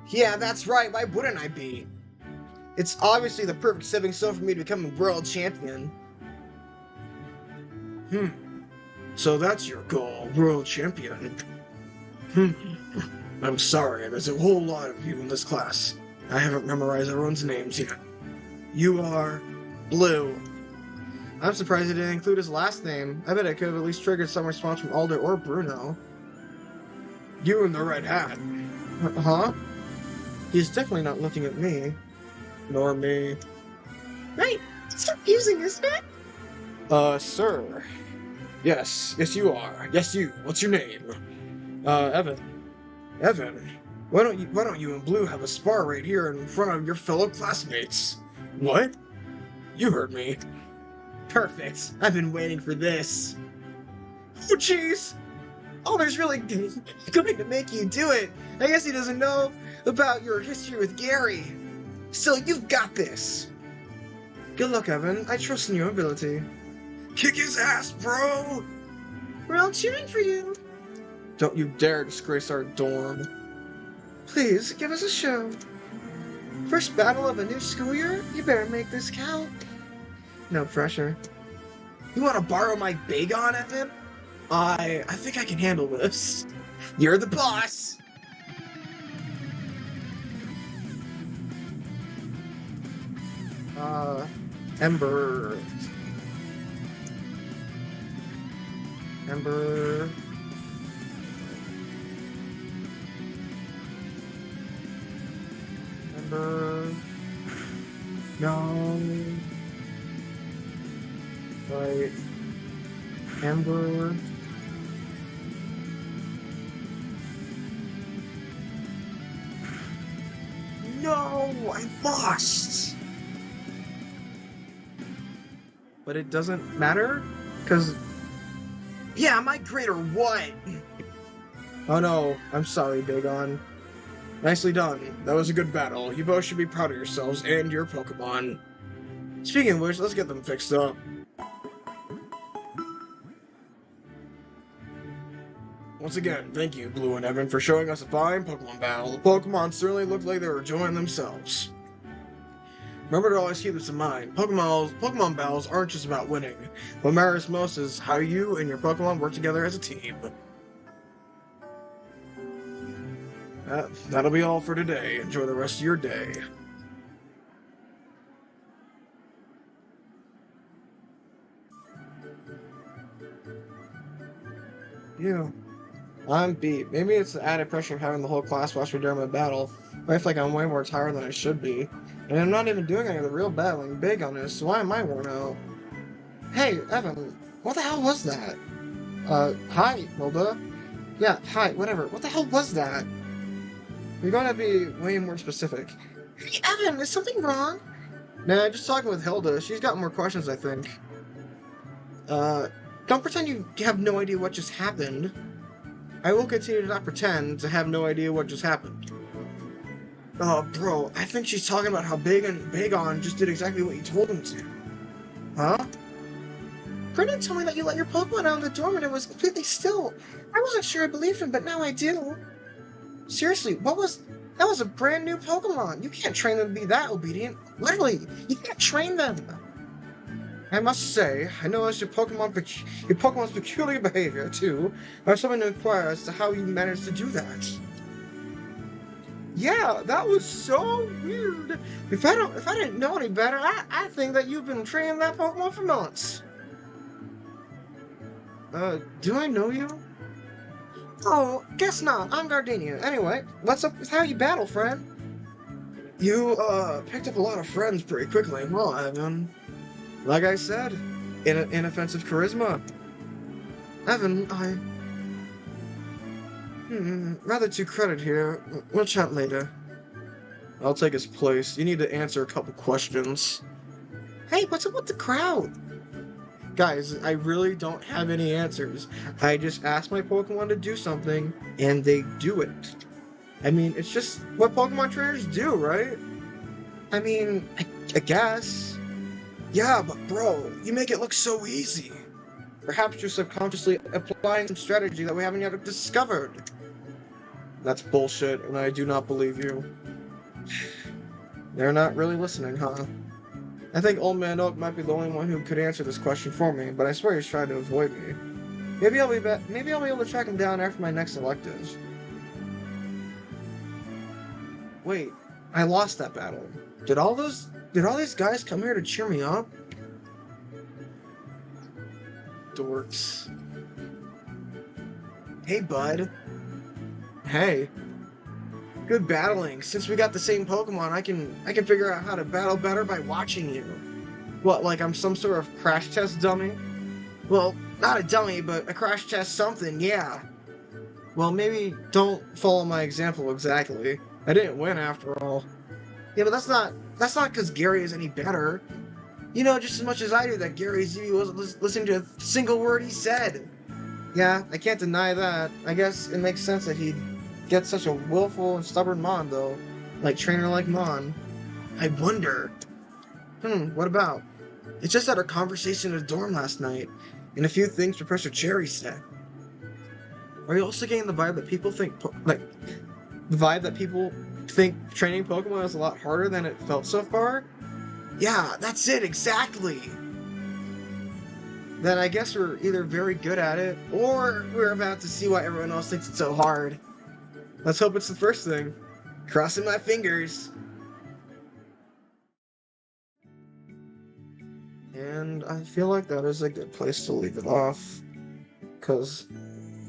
Yeah, that's right. Why wouldn't I be? It's obviously the perfect stepping stone for me to become a world champion. So that's your goal, world champion. I'm sorry, there's a whole lot of you in this class. I haven't memorized everyone's names yet. You are Blue. I'm surprised he didn't include his last name. I bet I could have at least triggered some response from Alder or Bruno. You in the red hat. Huh? He's definitely not looking at me. Nor me. Right, it's confusing, isn't it? Sir. Yes, you are. Yes, you. What's your name? Evan. Evan. Why don't you and Blue have a spar right here in front of your fellow classmates? What? You heard me. Perfect. I've been waiting for this. Oh, jeez. Alder's really going to make you do it. I guess he doesn't know about your history with Gary. Still, you've got this. Good luck, Evan. I trust in your ability. Kick his ass, bro! We're all cheering for you. Don't you dare disgrace our dorm. Please, give us a show. First battle of a new school year? You better make this count. No pressure. You want to borrow my Bagon, Evan? I think I can handle this. You're the boss! Ember. Ember. Ember. No. Right. Ember. No, I lost. But it doesn't matter, because... Yeah, am I great or what? Oh no, I'm sorry, Bagon. Nicely done. That was a good battle. You both should be proud of yourselves and your Pokemon. Speaking of which, let's get them fixed up. Once again, thank you, Blue and Evan, for showing us a fine Pokemon battle. The Pokemon certainly looked like they were enjoying themselves. Remember to always keep this in mind. Pokemon battles aren't just about winning. What matters most is how you and your Pokemon work together as a team. That'll be all for today. Enjoy the rest of your day. Yeah. I'm beat. Maybe it's the added pressure of having the whole class watch me during my battle. I feel like I'm way more tired than I should be. And I'm not even doing any of the real battling big on this, so why am I worn out? Hey, Evan, what the hell was that? Hi, Hilda. Yeah, hi, whatever. What the hell was that? You're gonna be way more specific. Hey, Evan, is something wrong? Nah, just talking with Hilda. She's got more questions, I think. Don't pretend you have no idea what just happened. I will continue to not pretend to have no idea what just happened. Oh, bro, I think she's talking about how Bagon just did exactly what you told him to. Huh? Brendan told me that you let your Pokemon out of the dorm and it was completely still. I wasn't sure I believed him, but now I do. Seriously, that was a brand new Pokemon. You can't train them to be that obedient. Literally, you can't train them. I must say, I noticed your Pokemon's peculiar behavior, too. I have something to inquire as to how you managed to do that. Yeah, that was so weird. If I didn't know any better, I think that you've been training that Pokemon for months. Do I know you? Oh, guess not. I'm Gardenia. Anyway, what's up with how you battle, friend? You, picked up a lot of friends pretty quickly. Well, Evan, like I said, inoffensive charisma. Evan, rather to credit here. We'll chat later. I'll take his place. You need to answer a couple questions. Hey, what's up with the crowd? Guys, I really don't have any answers. I just ask my Pokemon to do something, and they do it. I mean, it's just what Pokemon trainers do, right? I mean, I guess. Yeah, but bro, you make it look so easy. Perhaps you're subconsciously applying some strategy that we haven't yet discovered. That's bullshit, and I do not believe you. They're not really listening, huh? I think Old Man Oak might be the only one who could answer this question for me, but I swear he's trying to avoid me. Maybe I'll be able to track him down after my next electives. Wait, I lost that battle. Did all these guys come here to cheer me up? Dorks. Hey, bud. Hey. Good battling. Since we got the same Pokemon, I can figure out how to battle better by watching you. What, like I'm some sort of crash test dummy? Well, not a dummy, but a crash test something, yeah. Well, maybe don't follow my example exactly. I didn't win after all. Yeah, but that's not because Gary is any better. You know just as much as I do that Gary Z wasn't listening to a single word he said. Yeah, I can't deny that. I guess it makes sense that he'd get such a willful and stubborn Mon, though. Like trainer like Mon. I wonder. What about? It's just at our conversation in the dorm last night, and a few things Professor Cherry said. Are you also getting the vibe that people think, training Pokemon is a lot harder than it felt so far? Yeah, that's it, exactly! Then I guess we're either very good at it, or we're about to see why everyone else thinks it's so hard. Let's hope it's the first thing. Crossing my fingers. And I feel like that is a good place to leave it off, because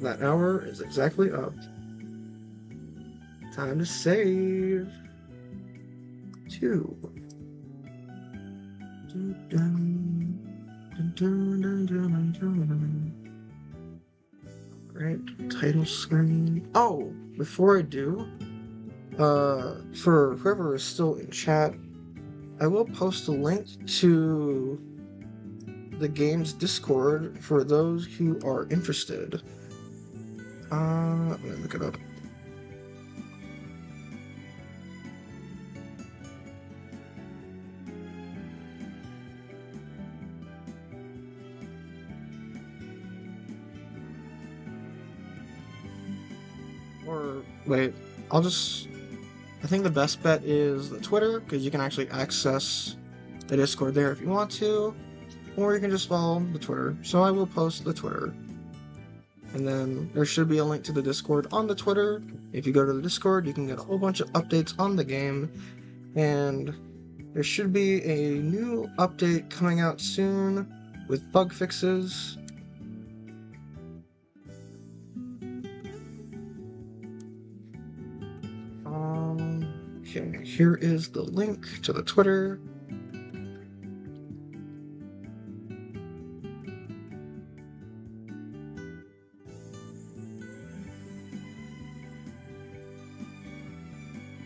that hour is exactly up. Time to save. 2. Right, title screen. Oh, before I do, for whoever is still in chat, I will post a link to the game's Discord for those who are interested. Let me look it up. Or, wait, I think the best bet is the Twitter, because you can actually access the Discord there if you want to, or you can just follow the Twitter. So I will post the Twitter. And then there should be a link to the Discord on the Twitter. If you go to the Discord, you can get a whole bunch of updates on the game, and there should be a new update coming out soon with bug fixes. Okay, here is the link to the Twitter.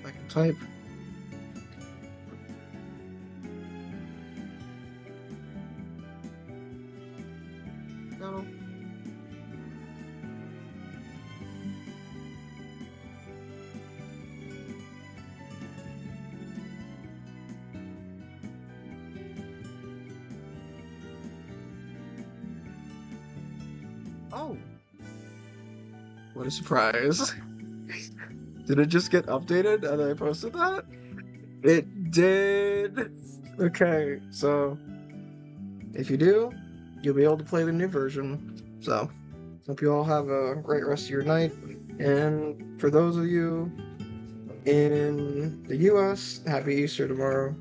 I can type. No. Oh. What a surprise. Did it just get updated and I posted that? It did! Okay, so if you do, you'll be able to play the new version. So, hope you all have a great rest of your night. And for those of you in the US, happy Easter tomorrow.